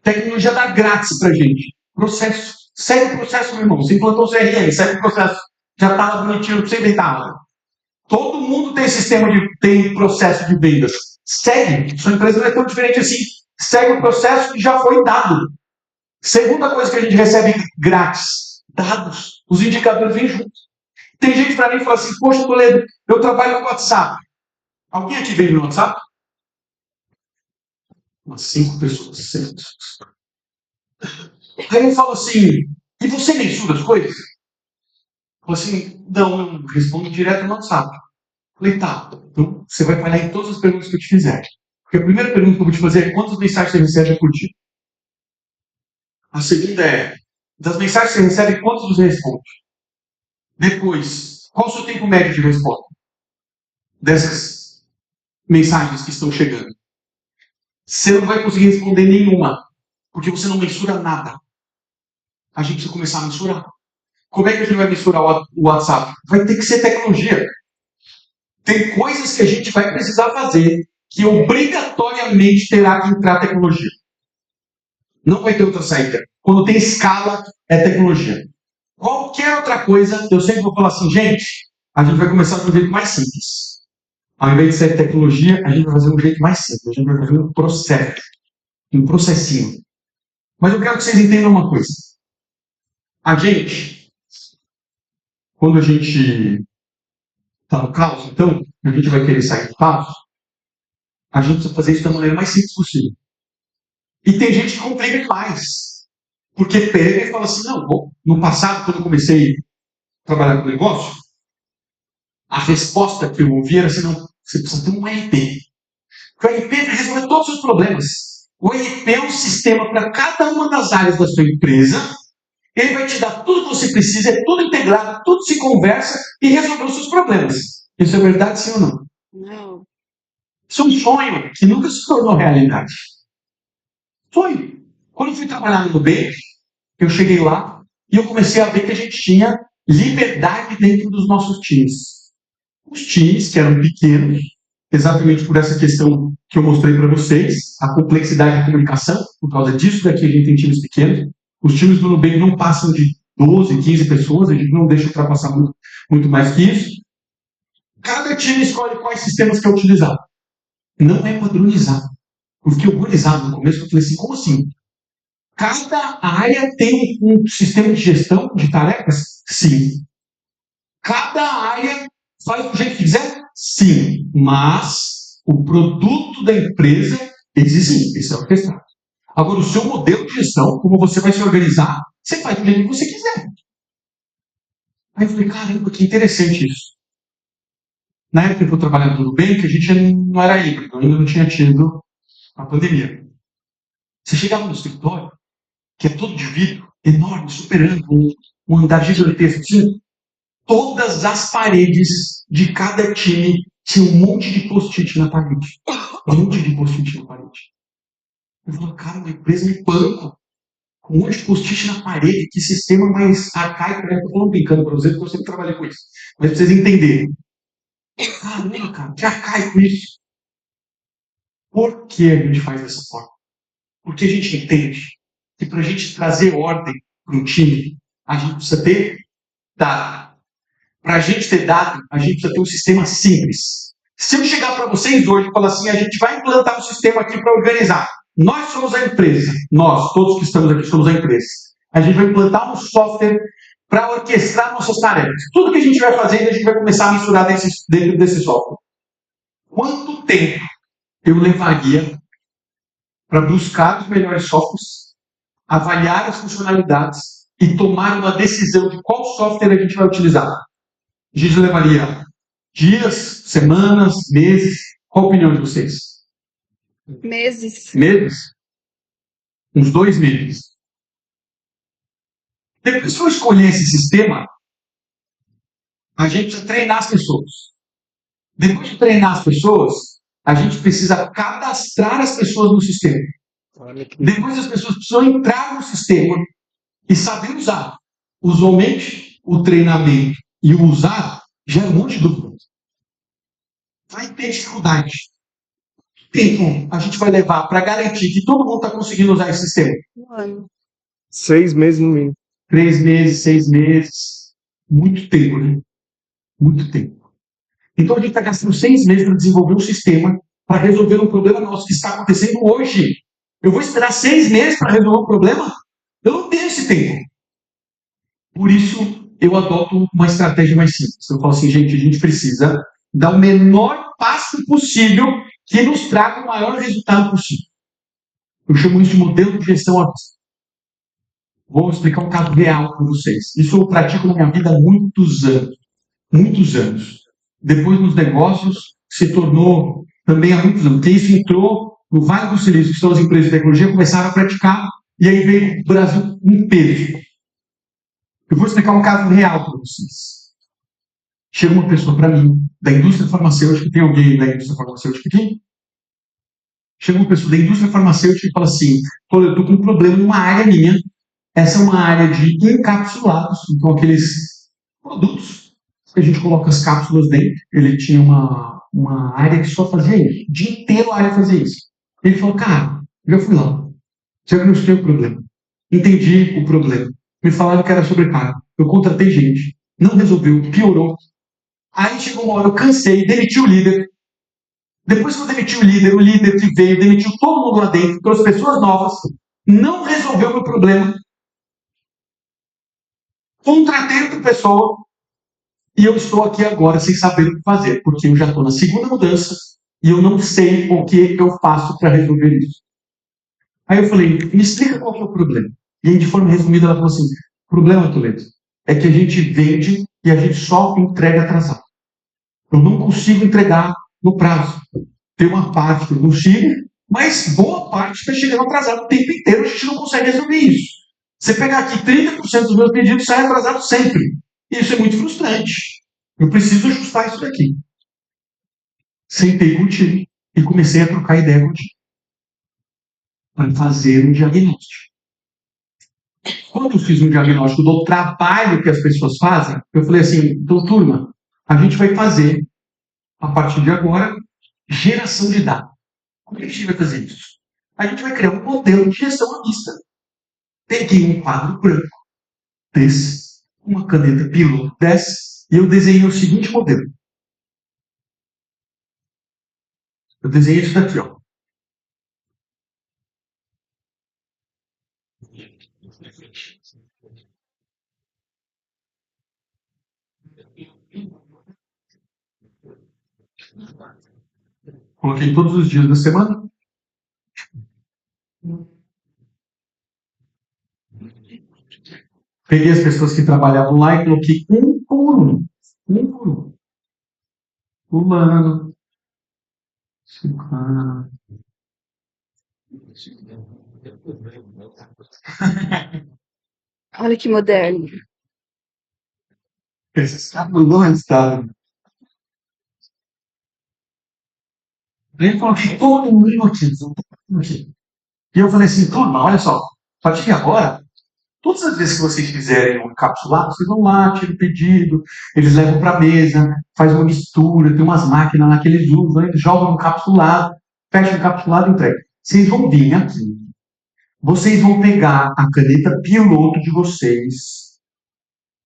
Tecnologia dá grátis para gente. Processo. Segue o processo, meu irmão. Você implantou o CRM, segue o processo. Já está lá bonitinho, não precisa inventar nada. Todo mundo tem tem processo de vendas. Segue. Sua empresa não é tão diferente assim. Segue o processo que já foi dado. Segunda coisa que a gente recebe grátis: dados. Os indicadores vêm juntos. Tem gente para mim que fala assim: poxa, Toledo, eu trabalho no WhatsApp. Alguém aqui vende no WhatsApp? Umas 5 pessoas, 6 pessoas. Aí eu falo assim: e você mensura as coisas? Eu falo assim: não, eu respondo direto no WhatsApp. Falei, tá, então você vai falhar em todas as perguntas que eu te fizer. Porque a primeira pergunta que eu vou te fazer é quantas mensagens você recebe por dia? A segunda é, das mensagens que você recebe, quantas você responde? Depois, qual o seu tempo médio de resposta dessas mensagens que estão chegando? Você não vai conseguir responder nenhuma, porque você não mensura nada. A gente precisa começar a mensurar. Como é que a gente vai mensurar o WhatsApp? Vai ter que ser tecnologia. Tem coisas que a gente vai precisar fazer que obrigatoriamente terá que entrar tecnologia. Não vai ter outra saída. Quando tem escala, é tecnologia. Qualquer outra coisa, eu sempre vou falar assim, gente, a gente vai começar de um jeito mais simples. Ao invés de ser tecnologia, a gente vai fazer um jeito mais simples. A gente vai fazer um processo. Um processinho. Mas eu quero que vocês entendam uma coisa. A gente, quando a gente está no caos, então, a gente vai querer sair do caos, A gente precisa fazer isso da maneira mais simples possível. E tem gente que complica demais. Porque pega e fala assim, não, bom, no passado, quando eu comecei a trabalhar com negócio, a resposta que eu ouvi era assim, não, você precisa ter um ERP. Porque o ERP vai resolver todos os problemas. O ERP é um sistema para cada uma das áreas da sua empresa. Ele vai te dar tudo que você precisa, é tudo integrado, tudo se conversa e resolver os seus problemas. Isso é verdade, sim ou não? Não. Isso é um sonho que nunca se tornou realidade. Sonho. Quando eu fui trabalhar no Nubank, eu cheguei lá e eu comecei a ver que a gente tinha liberdade dentro dos nossos times. Os times, que eram pequenos, exatamente por essa questão que eu mostrei para vocês, a complexidade da comunicação, por causa disso daqui a gente tem times pequenos. Os times do Nubank não passam de 12, 15 pessoas, a gente não deixa ultrapassar muito mais que isso. Cada time escolhe quais sistemas quer utilizar. Não é padronizado. Eu fiquei horrorizado no começo, eu falei assim, como assim? Cada área tem um sistema de gestão de tarefas? Sim. Cada área faz do jeito que quiser? Sim. Mas o produto da empresa existe, esse é o questão. Agora, o seu modelo de gestão, como você vai se organizar, você faz do jeito que você quiser. Aí eu falei, caramba, que interessante isso. Na época que eu trabalhava no Nubank, a gente não era híbrido, ainda não tinha tido a pandemia. Você chegava no escritório, que é todo de vidro, enorme, super amplo, um andar gigantesco, assim, todas as paredes de cada time tinha um monte de post-it na parede. Um monte de post-it na parede. Eu falei, cara, uma empresa de banco, com um monte de post-it na parede, que sistema mais arcaico, né? Eu tô falando brincando para vocês, porque eu sempre trabalhei com isso. Mas pra vocês entenderem. Caramba, cara, que arcaico isso. Por que a gente faz dessa forma? Porque a gente entende que para a gente trazer ordem para um time, a gente precisa ter dado. Para a gente ter dado, a gente precisa ter um sistema simples. Se eu chegar para vocês hoje e falar assim, a gente vai implantar um sistema aqui para organizar. Nós somos a empresa. Nós, todos que estamos aqui, somos a empresa. A gente vai implantar um software para orquestrar nossas tarefas. Tudo que a gente vai fazendo, a gente vai começar a misturar dentro desse software. Quanto tempo eu levaria para buscar os melhores softwares, avaliar as funcionalidades e tomar uma decisão de qual software a gente vai utilizar? A gente levaria dias, semanas, meses? Qual a opinião de vocês? Meses. Meses? Uns 2 meses. Depois que eu escolher esse sistema, a gente precisa treinar as pessoas. Depois de treinar as pessoas, a gente precisa cadastrar as pessoas no sistema. Depois as pessoas precisam entrar no sistema e saber usar. Usualmente, o treinamento e o usar gera um monte de dúvida. Vai ter dificuldade. Tempo a gente vai levar para garantir que todo mundo está conseguindo usar esse sistema? 1 ano. 6 meses no mínimo. 3 meses, 6 meses. Muito tempo, né? Muito tempo. Então a gente está gastando 6 meses para desenvolver um sistema para resolver um problema nosso que está acontecendo hoje. Eu vou esperar 6 meses para resolver um problema? Eu não tenho esse tempo. Por isso, eu adoto uma estratégia mais simples. Eu falo assim, gente, a gente precisa dar o menor passo possível que nos traga o maior resultado possível. Eu chamo isso de modelo de gestão à vista. Vou explicar um caso real para vocês. Isso eu pratico na minha vida há muitos anos. Muitos anos. Depois, nos negócios, se tornou também há muitos anos. Porque isso entrou no Vale do Silício, que são as empresas de tecnologia, começaram a praticar, e aí veio o Brasil em peso. Eu vou explicar um caso real para vocês. Chega uma pessoa para mim, da indústria farmacêutica, tem alguém da indústria farmacêutica aqui? Chega uma pessoa da indústria farmacêutica e fala assim, eu estou com um problema numa área minha, essa é uma área de encapsulados, então aqueles produtos que a gente coloca as cápsulas dentro, ele tinha uma área que só fazia isso, o dia inteiro a área fazia isso. Ele falou, cara, já fui lá, diagnostiquei o problema, entendi o problema, me falaram que era sobrecarga, eu contratei gente, não resolveu, piorou. Aí chegou uma hora, eu cansei, demiti o líder. Depois que eu demiti o líder que veio, demitiu todo mundo lá dentro, trouxe pessoas novas, não resolveu o meu problema. Contratei outra pessoa e eu estou aqui agora sem saber o que fazer, porque eu já estou na segunda mudança e eu não sei o que eu faço para resolver isso. Aí eu falei, me explica qual que é o problema. E aí, de forma resumida, ela falou assim, o problema, Toledo, é que a gente vende e a gente só entrega atrasado. Eu não consigo entregar no prazo. Tem uma parte que eu consigo, mas boa parte está chegando atrasado o tempo inteiro, a gente não consegue resolver isso. Você pegar aqui 30% dos meus pedidos saem atrasados sempre. Isso é muito frustrante. Eu preciso ajustar isso daqui. Sentei contigo e comecei a trocar ideia contigo. Para fazer um diagnóstico. Quando eu fiz um diagnóstico do trabalho que as pessoas fazem, eu falei assim, então, turma, a gente vai fazer, a partir de agora, geração de dados. Como é que a gente vai fazer isso? A gente vai criar um modelo de gestão à vista. Peguei um quadro branco desse, uma caneta piloto desse, e eu desenhei o seguinte modelo. Eu desenhei isso daqui, ó. Coloquei todos os dias da semana. Peguei as pessoas que trabalhavam lá e coloquei um por um. Um por um. Fulano. Ciclano. Olha que moderno. Esses caras mandou um resultado. Ele coloquei todo mundo aqui. E eu falei assim, turma, olha só, a partir de agora, todas as vezes que vocês fizerem um encapsulado, vocês vão lá, tiram o pedido, eles levam para a mesa, faz uma mistura, tem umas máquinas lá que eles usam, eles jogam no encapsulado, fecham o encapsulado e entregam. Vocês vão vir aqui, vocês vão pegar a caneta piloto de vocês,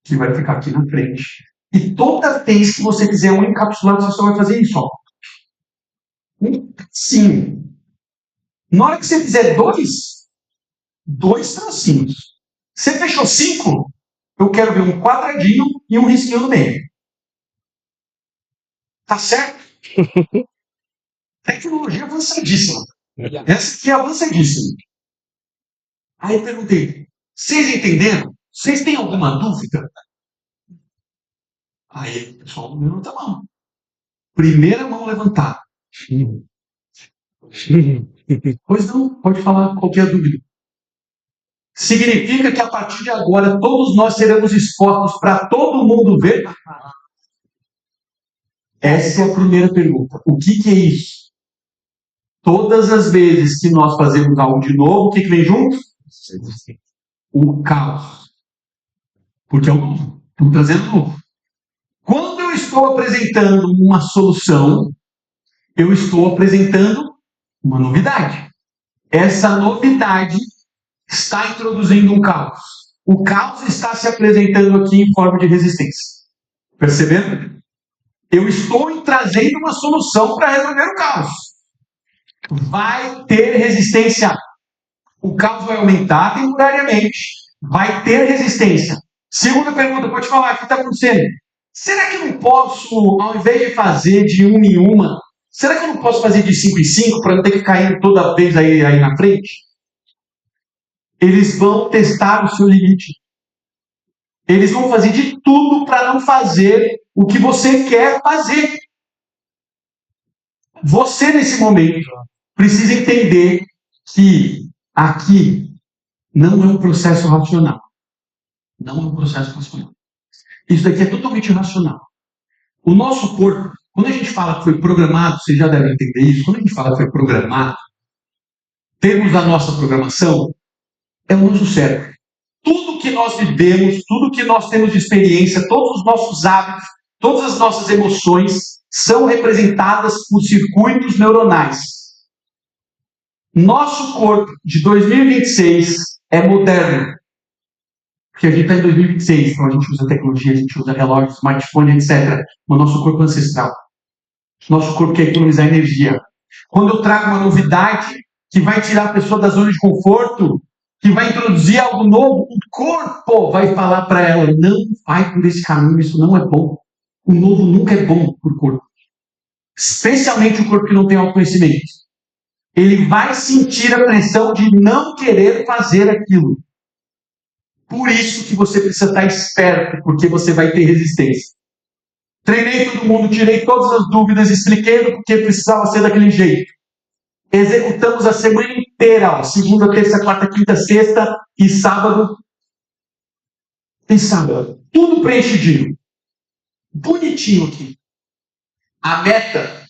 que vai ficar aqui na frente, e toda vez que você fizer um encapsulado, você só vai fazer isso, ó. Sim. Na hora que você fizer dois tracinhos. Você fechou 5? Eu quero ver um quadradinho e um risquinho no meio. Tá certo? Tecnologia avançadíssima. Essa aqui é avançadíssima. Aí eu perguntei, vocês entenderam? Vocês têm alguma dúvida? Aí o pessoal não levanta a mão. Primeira mão levantada. Pois não, pode falar qualquer dúvida. Significa que a partir de agora todos nós seremos expostos para todo mundo ver? Essa é a primeira pergunta. O que é isso? Todas as vezes que nós fazemos algo de novo, o que vem junto? O caos. Porque é o novo. Estou trazendo novo. Quando eu estou apresentando uma solução, eu estou apresentando uma novidade. Essa novidade está introduzindo um caos. O caos está se apresentando aqui em forma de resistência. Percebendo? Eu estou trazendo uma solução para resolver o caos. Vai ter resistência. O caos vai aumentar temporariamente. Vai ter resistência. Segunda pergunta, pode falar, o que está acontecendo? Será que eu não posso, ao invés de fazer de uma em uma, será que eu não posso fazer de 5 em 5 para não ter que cair toda vez aí na frente? Eles vão testar o seu limite. Eles vão fazer de tudo para não fazer o que você quer fazer. Você, nesse momento, precisa entender que aqui não é um processo racional. Não é um processo racional. Isso daqui é totalmente irracional. O nosso corpo, quando a gente fala que foi programado, vocês já devem entender isso, quando a gente fala que foi programado, temos a nossa programação, é o nosso cérebro. Tudo que nós vivemos, tudo que nós temos de experiência, todos os nossos hábitos, todas as nossas emoções são representadas por circuitos neuronais. Nosso corpo de 2026 é moderno. Porque a gente está em 2026, então a gente usa tecnologia, a gente usa relógio, smartphone, etc. O nosso corpo é ancestral. Nosso corpo quer economizar energia. Quando eu trago uma novidade que vai tirar a pessoa da zona de conforto, que vai introduzir algo novo, o corpo vai falar para ela, não vai por esse caminho, isso não é bom. O novo nunca é bom para o corpo. especialmente o corpo que não tem autoconhecimento, ele vai sentir a pressão de não querer fazer aquilo. Por isso que você precisa estar esperto, porque você vai ter resistência. Treinei todo mundo, tirei todas as dúvidas, expliquei do porquê precisava ser daquele jeito. Executamos a semana inteira, ó, segunda, terça, quarta, quinta, sexta e sábado. E sábado. Tudo preenchidinho. Bonitinho aqui. A meta,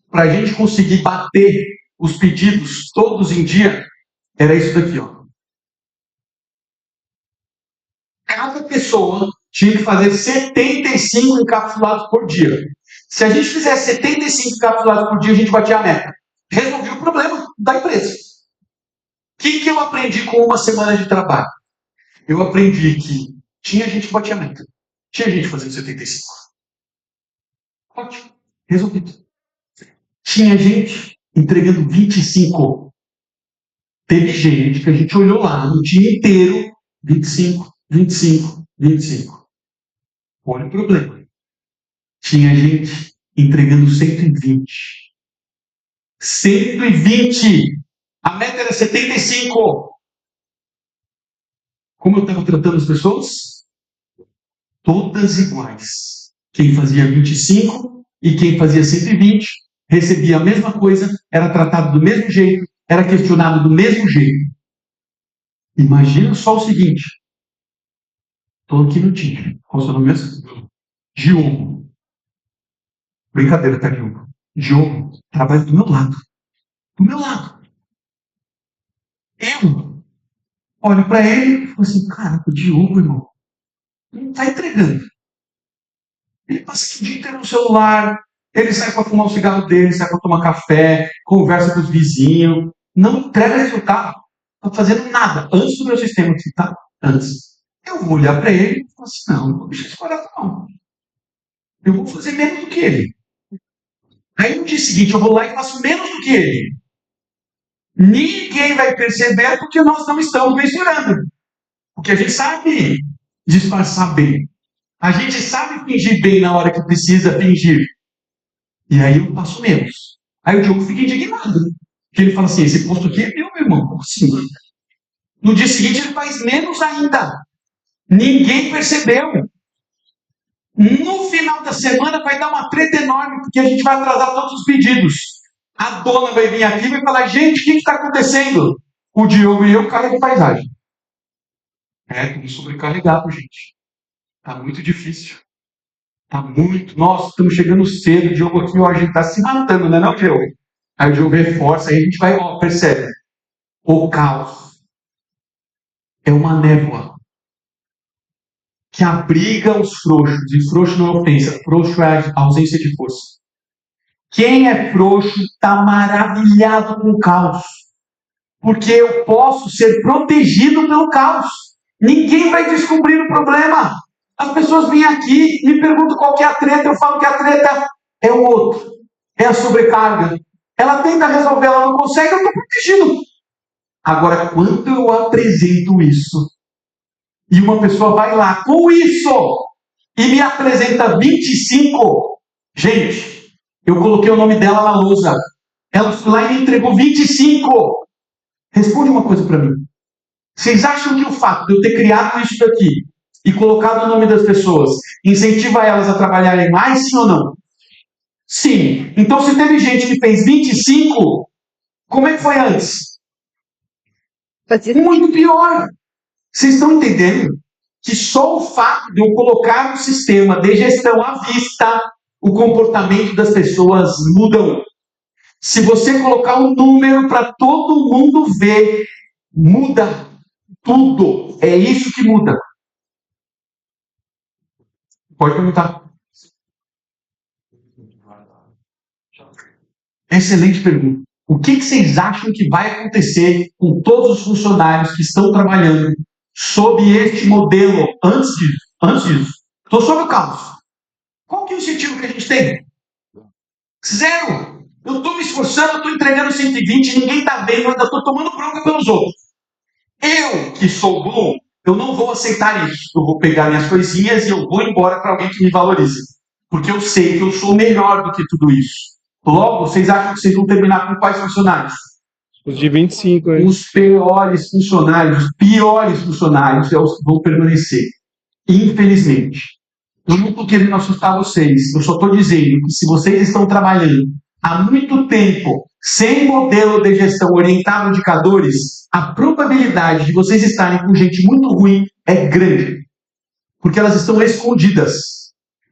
para a gente conseguir bater os pedidos todos em dia, era isso daqui, ó. Cada pessoa tinha que fazer 75 encapsulados por dia. Se a gente fizer 75 encapsulados por dia, a gente batia a meta. Resolvi o problema da empresa. O que eu aprendi com uma semana de trabalho? Eu aprendi que tinha gente que batia a meta. Tinha gente fazendo 75. Ótimo. Resolvido. Tinha gente entregando 25. Teve gente que a gente olhou lá no dia inteiro, 25, 25, 25. Olha o problema. Tinha gente entregando 120. 120! A meta era 75. Como eu estava tratando as pessoas? Todas iguais. Quem fazia 25 e quem fazia 120 recebia a mesma coisa, era tratado do mesmo jeito, era questionado do mesmo jeito. Imagina só o seguinte. Estou aqui no time. Qual é o seu nome mesmo? Diogo. Brincadeira, tá, Diogo? Diogo trabalha do meu lado. Do meu lado. Eu olho para ele e falo assim, cara, o Diogo, irmão, não está entregando. Ele passa o dia inteiro no celular, ele sai para fumar o cigarro dele, sai para tomar café, conversa com os vizinhos, não entrega resultado, não está fazendo nada, antes do meu sistema aqui, tá? Antes. Eu vou olhar para ele e falar assim, não vou deixar esse barato não. Eu vou fazer menos do que ele. Aí no dia seguinte eu vou lá e faço menos do que ele. Ninguém vai perceber porque nós não estamos misturando. Porque a gente sabe disfarçar bem. A gente sabe fingir bem na hora que precisa fingir. E aí eu passo menos. Aí o Diogo fica indignado. Porque ele fala assim, esse posto aqui é meu irmão. Como assim? No dia seguinte ele faz menos ainda. Ninguém percebeu. No final da semana vai dar uma treta enorme, porque a gente vai atrasar todos os pedidos. A dona vai vir aqui e vai falar, gente, o que está acontecendo? O Diogo e eu, cara de paisagem. Estamos sobrecarregados, gente. Tá muito difícil. Tá muito. Nossa, estamos chegando cedo. O Diogo aqui, ó, a gente tá se matando, né, não, Diogo? Aí o Diogo reforça, aí a gente vai, ó, percebe. O caos é uma névoa que abriga os frouxos. E frouxo não é ofensa, frouxo é a ausência de força. Quem é frouxo está maravilhado com o caos. Porque eu posso ser protegido pelo caos. Ninguém vai descobrir o problema. As pessoas vêm aqui e me perguntam qual que é a treta. Eu falo que a treta é o outro. É a sobrecarga. Ela tenta resolver, ela não consegue, eu estou protegido. Agora, quando eu apresento isso, e uma pessoa vai lá com isso, e me apresenta 25, gente, eu coloquei o nome dela na lousa. Ela foi lá e me entregou 25. Responde uma coisa para mim. Vocês acham que o fato de eu ter criado isso daqui e colocado o nome das pessoas incentiva elas a trabalharem mais, sim ou não? Sim. Então, se teve gente que fez 25, como é que foi antes? Muito pior. Vocês estão entendendo que só o fato de eu colocar um sistema de gestão à vista, o comportamento das pessoas mudam. Se você colocar um número para todo mundo ver, muda tudo. É isso que muda. Pode perguntar. Excelente pergunta. O que vocês acham que vai acontecer com todos os funcionários que estão trabalhando sob este modelo antes disso? Estou sob o caos. Qual que é o incentivo que a gente tem? Zero. Eu estou me esforçando, eu estou entregando 120, ninguém está vendo, eu ainda estou tomando bronca pelos outros. Eu, que sou bom, eu não vou aceitar isso. Eu vou pegar minhas coisinhas e eu vou embora para alguém que me valorize. Porque eu sei que eu sou melhor do que tudo isso. Logo, vocês acham que vocês vão terminar com quais funcionários? Os de 25, hein? Os piores funcionários é os que vão permanecer. Infelizmente. Eu não estou querendo assustar vocês. Eu só estou dizendo que se vocês estão trabalhando há muito tempo sem modelo de gestão orientado a indicadores, a probabilidade de vocês estarem com gente muito ruim é grande. Porque elas estão escondidas.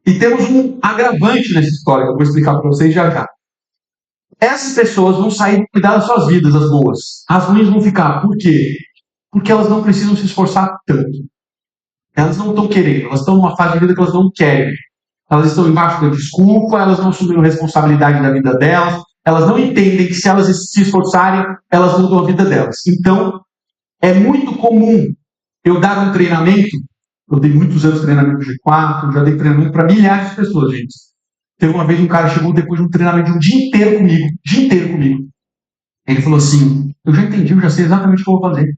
E temos um agravante nessa história, que eu vou explicar para vocês já já. Essas pessoas vão sair e cuidar das suas vidas, as boas. As ruins vão ficar. Por quê? Porque elas não precisam se esforçar tanto. Elas não estão querendo. Elas estão numa fase de vida que elas não querem. Elas estão embaixo da desculpa, elas não assumiram responsabilidade da vida delas, elas não entendem que se elas se esforçarem, elas mudam a vida delas. Então, é muito comum eu dar um treinamento. Eu dei muitos anos de treinamento de G4, já dei treinamento para milhares de pessoas, gente. Teve uma vez um cara chegou depois de um treinamento de um dia inteiro comigo. Ele falou assim, eu já entendi, eu já sei exatamente o que eu vou fazer.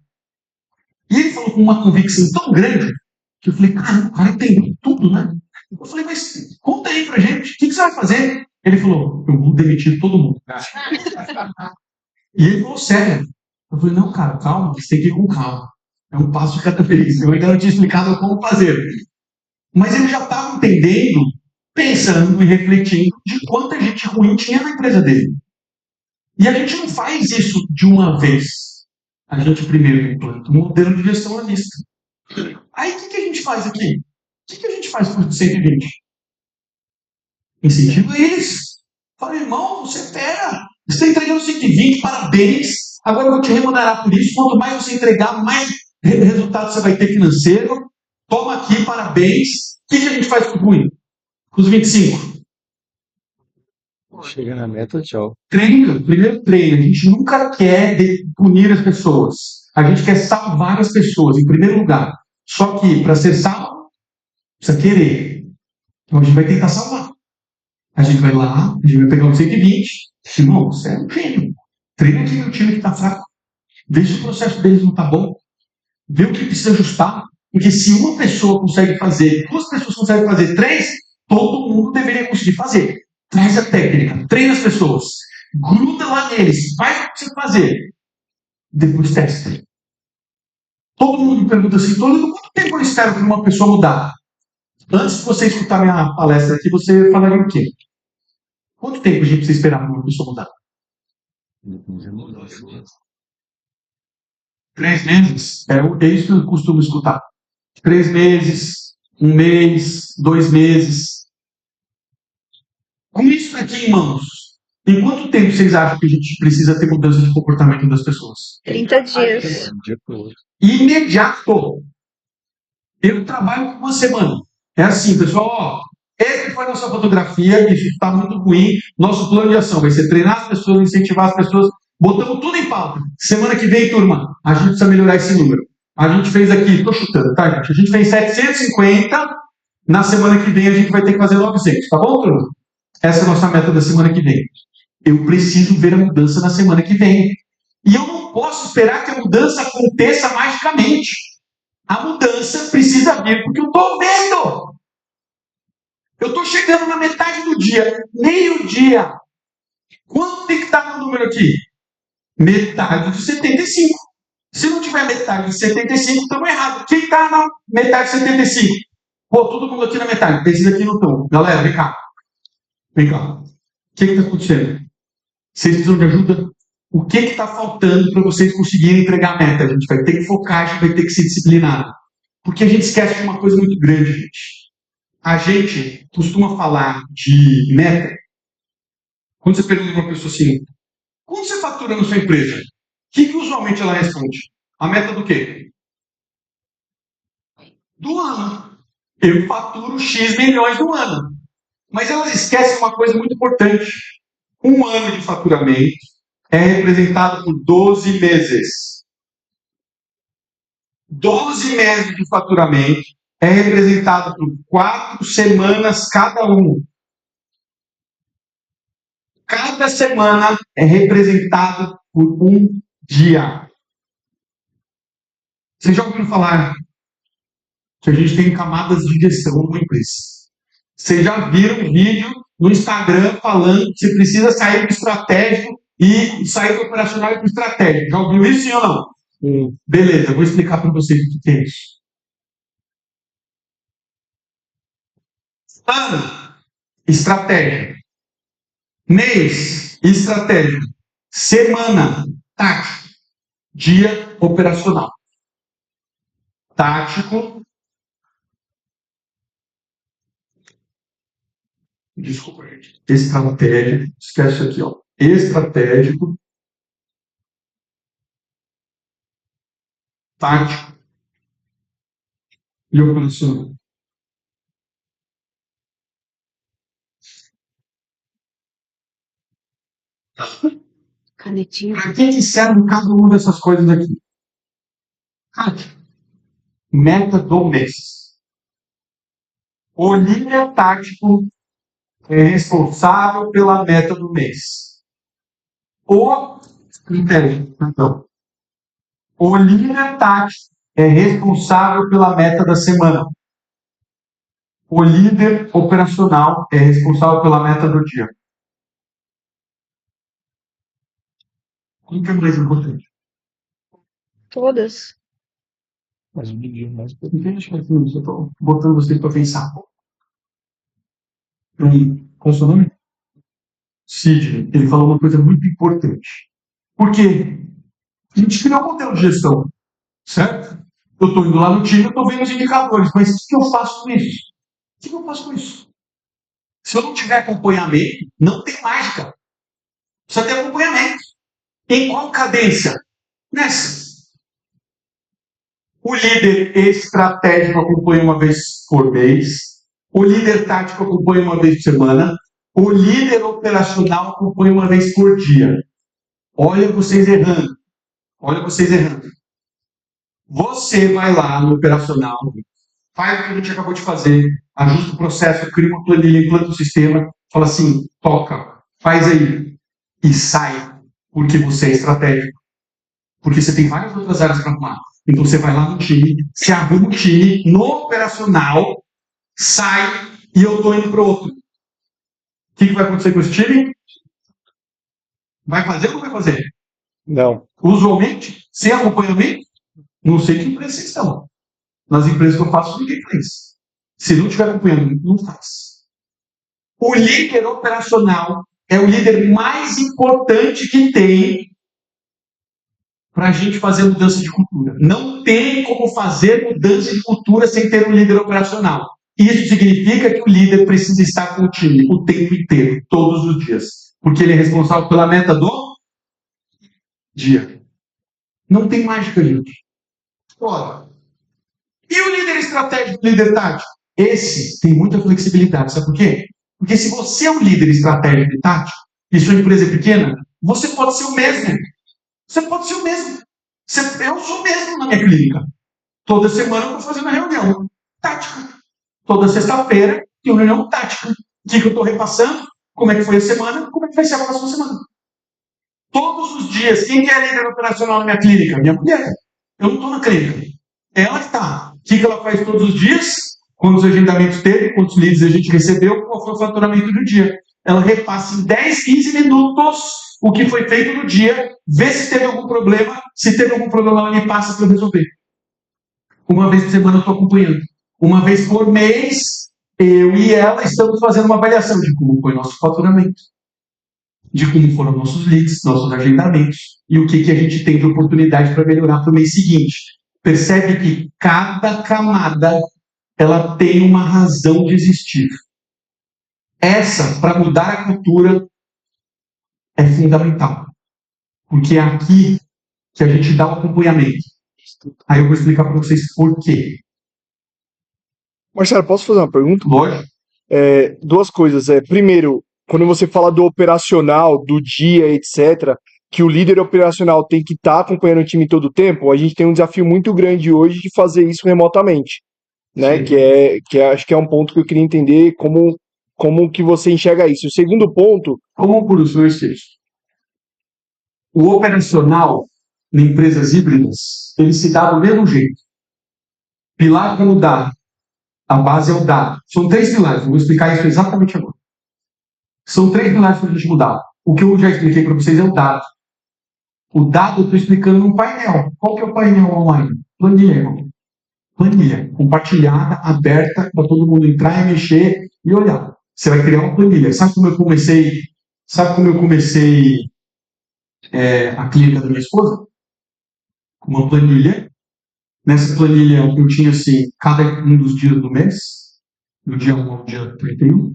E ele falou com uma convicção tão grande, que eu falei, cara, o cara entendeu tudo, né? Eu falei, mas conta aí pra gente, o que você vai fazer? Ele falou, eu vou demitir todo mundo. E ele falou, sério. Eu falei, não, cara, calma, você tem que ir com calma. É um passo de cada vez. Eu ainda não tinha explicado como fazer. Mas ele já estava entendendo, pensando e refletindo de quanta gente ruim tinha na empresa dele. E a gente não faz isso de uma vez. A gente primeiro implanta um modelo de gestão à vista. Aí o que a gente faz aqui? O que a gente faz por 120? Incentiva eles. Fala, irmão, você é fera. Você está entregando 120, parabéns. Agora eu vou te remunerar por isso. Quanto mais você entregar, mais resultado você vai ter financeiro. Toma aqui, parabéns. O que a gente faz com o ruim? Com os 25? Chega na meta, tchau. Treina, primeiro treina. A gente nunca quer punir as pessoas. A gente quer salvar as pessoas, em primeiro lugar. Só que, para ser salvo, precisa querer. Então a gente vai tentar salvar. A gente vai lá, a gente vai pegar um 120. Irmão, você é um gênio. Treina aqui meu time que está fraco. Vê se o processo deles não está bom. Vê o que precisa ajustar. Porque se uma pessoa consegue fazer, 2 pessoas conseguem fazer, 3, todo mundo deveria conseguir fazer. Traz a técnica, treina as pessoas, gruda lá neles, faz o que precisa fazer. Depois testa. Todo mundo me pergunta assim, Toledo, quanto tempo eu espero para uma pessoa mudar? Antes de você escutar minha palestra aqui, você falaria o quê? Quanto tempo a gente precisa esperar para uma pessoa mudar? 3 meses? É isso que eu costumo escutar. 3 meses, 1 mês, 2 meses. Com isso aqui em mãos, em quanto tempo vocês acham que a gente precisa ter mudança de comportamento das pessoas? 30 dias. Imediato. Eu trabalho com 1 semana. É assim, pessoal, ó, essa foi a nossa fotografia, isso está muito ruim. Nosso plano de ação vai ser treinar as pessoas, incentivar as pessoas. Botamos tudo em pauta. Semana que vem, turma, a gente precisa melhorar esse número. A gente fez aqui, estou chutando, tá, gente? A gente fez 750, na semana que vem a gente vai ter que fazer 900, tá bom, turma? Essa é a nossa meta da semana que vem. Eu preciso ver a mudança na semana que vem. E eu não posso esperar que a mudança aconteça magicamente. A mudança precisa vir porque eu estou vendo. Eu estou chegando na metade do dia, meio-dia. Quanto tem que estar no número aqui? Metade de 75. Se não tiver metade de 75, estamos errados. Quem está na metade de 75? Pô, todo mundo aqui na metade. Esses aqui não estão. Galera, vem cá. Vem cá. O que está acontecendo? Vocês precisam de ajuda? O que está faltando para vocês conseguirem entregar a meta? A gente vai ter que focar, a gente vai ter que ser disciplinado. Porque a gente esquece de uma coisa muito grande, gente. A gente costuma falar de meta. Quando você pergunta para uma pessoa assim, quanto você fatura na sua empresa? O que usualmente ela responde? A meta do quê? Do ano. Eu faturo X milhões no ano. Mas elas esquecem uma coisa muito importante. Um ano de faturamento é representado por 12 meses. 12 meses de faturamento é representado por 4 semanas cada um. Cada semana é representado por um dia. Vocês já ouviram falar que a gente tem camadas de gestão numa empresa? Vocês já viram um vídeo no Instagram falando que você precisa sair do estratégico e sair do operacional e do estratégico. Já ouviu isso, sim ou não? Beleza, eu vou explicar para vocês o que é isso. Ano, estratégia. Mês, estratégia. Semana, tático. Dia, operacional. Tático. Desculpa, gente. Estratégia. Esquece isso aqui, ó. Estratégico. Tático. E operacional. Canetinha. Para que serve cada uma dessas coisas aqui? Tático. Meta do mês. O líder tático é responsável pela meta do mês. O líder tático é responsável pela meta da semana. O líder operacional é responsável pela meta do dia. Qual que é mais importante? Todas. Mas o dia mais Entende? Eu estou botando você para pensar. Qual é o seu nome? Sidney. Ele falou uma coisa muito importante. Por quê? A gente criou um modelo de gestão, certo? Eu estou indo lá no time, eu estou vendo os indicadores, mas o que eu faço com isso? O que eu faço com isso? Se eu não tiver acompanhamento, não tem mágica. Precisa ter acompanhamento. Em qual cadência? Nessa. O líder estratégico acompanha uma vez por mês. O líder tático acompanha uma vez por semana. O líder operacional acompanha uma vez por dia. Olha vocês errando. Olha vocês errando. Você vai lá no operacional, faz o que a gente acabou de fazer, ajusta o processo, cria uma planilha, implanta o sistema, fala assim, toca, faz aí. E sai, porque você é estratégico. Porque você tem várias outras áreas para arrumar. Então você vai lá no time, se arruma o time, no operacional, sai e eu estou indo para o outro. O que vai acontecer com esse time? Vai fazer ou não vai fazer? Não. Usualmente, sem acompanhamento, não sei que empresa vocês estão. Nas empresas que eu faço, ninguém faz. Se não tiver acompanhamento, não faz. O líder operacional é o líder mais importante que tem para a gente fazer mudança de cultura. Não tem como fazer mudança de cultura sem ter um líder operacional. Isso significa que o líder precisa estar com o time o tempo inteiro, todos os dias. Porque ele é responsável pela meta do dia. Não tem mágica, gente. Ora, e o líder estratégico, o líder tático? Esse tem muita flexibilidade. Sabe por quê? Porque se você é um líder estratégico e tático, e sua empresa é pequena, você pode ser o mesmo. Você pode ser o mesmo. Eu sou o mesmo na minha clínica. Toda semana eu estou fazendo uma reunião tática. Toda sexta-feira tem uma reunião tática. O que eu estou repassando? Como é que foi a semana? Como é que vai ser a próxima semana? Todos os dias. Quem é líder operacional na minha clínica? Minha mulher. Eu não estou na clínica. Ela está. O que ela faz todos os dias? Quantos agendamentos teve? Quantos leads a gente recebeu? Qual foi o faturamento do dia? Ela repassa em 10, 15 minutos o que foi feito no dia, vê se teve algum problema. Se teve algum problema, ela me passa para eu resolver. Uma vez por semana eu estou acompanhando. Uma vez por mês, eu e ela estamos fazendo uma avaliação de como foi nosso faturamento, de como foram nossos leads, nossos agendamentos e o que a gente tem de oportunidade para melhorar para o mês seguinte. Percebe que cada camada ela tem uma razão de existir. Essa, para mudar a cultura, é fundamental. Porque é aqui que a gente dá o acompanhamento. Aí eu vou explicar para vocês por quê. Marcelo, posso fazer uma pergunta? Lógico. Duas coisas. Primeiro, quando você fala do operacional, do dia, etc., que o líder operacional tem que estar acompanhando o time todo o tempo, a gente tem um desafio muito grande hoje de fazer isso remotamente. Né? Que acho que é um ponto que eu queria entender como que você enxerga isso. O segundo ponto... Como por os dois textos. O operacional, em empresas híbridas, ele se dá do mesmo jeito. Pilar como dado. A base é o dado. São 3 pilares. Eu vou explicar isso exatamente agora. São 3 pilares para a gente mudar. O que eu já expliquei para vocês é o dado. O dado eu estou explicando num painel. Qual que é o painel online? Planilha, irmão. Planilha. Compartilhada, aberta, para todo mundo entrar e mexer e olhar. Você vai criar uma planilha. Sabe como eu comecei? A clínica da minha esposa? Com uma planilha. Nessa planilha eu tinha assim, cada um dos dias do mês, do dia 1 ao dia 31.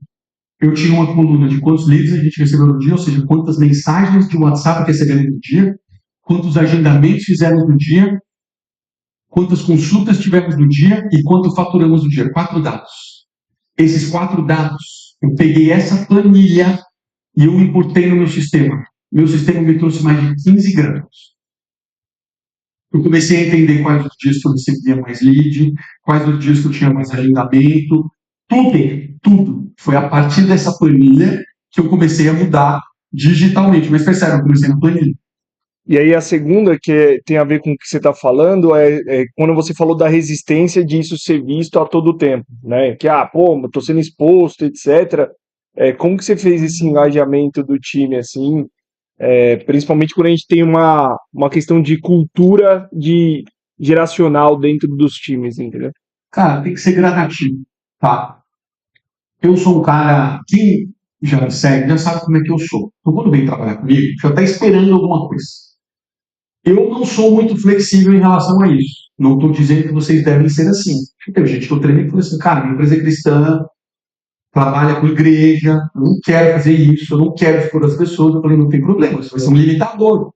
Eu tinha uma coluna de quantos leads a gente recebeu no dia, ou seja, quantas mensagens de WhatsApp recebemos no dia, quantos agendamentos fizemos no dia, quantas consultas tivemos no dia e quanto faturamos no dia. 4 dados. Esses 4 dados, eu peguei essa planilha e eu importei no meu sistema. Meu sistema me trouxe mais de 15 gráficos. Eu comecei a entender quais os dias que eu recebia mais lead, quais os dias que eu tinha mais agendamento, tudo. Foi a partir dessa planilha que eu comecei a mudar digitalmente. Mas percebe, eu comecei na planilha. E aí a segunda, tem a ver com o que você está falando, é quando você falou da resistência disso ser visto a todo tempo, né? Que, eu tô sendo exposto, etc. Como que você fez esse engajamento do time, assim? Principalmente quando a gente tem uma questão de cultura geracional dentro dos times, entendeu? Cara, tem que ser gradativo, tá? Eu sou um cara, quem já me segue já sabe como é que eu sou. Então, quando vem trabalhar comigo, já está esperando alguma coisa. Eu não sou muito flexível em relação a isso. Não estou dizendo que vocês devem ser assim. Tem gente que eu treinei que falou assim, cara, minha empresa é cristã, trabalha com igreja, eu não quero fazer isso, eu não quero expor as pessoas. Eu falei, não tem problema, isso vai ser um limitador.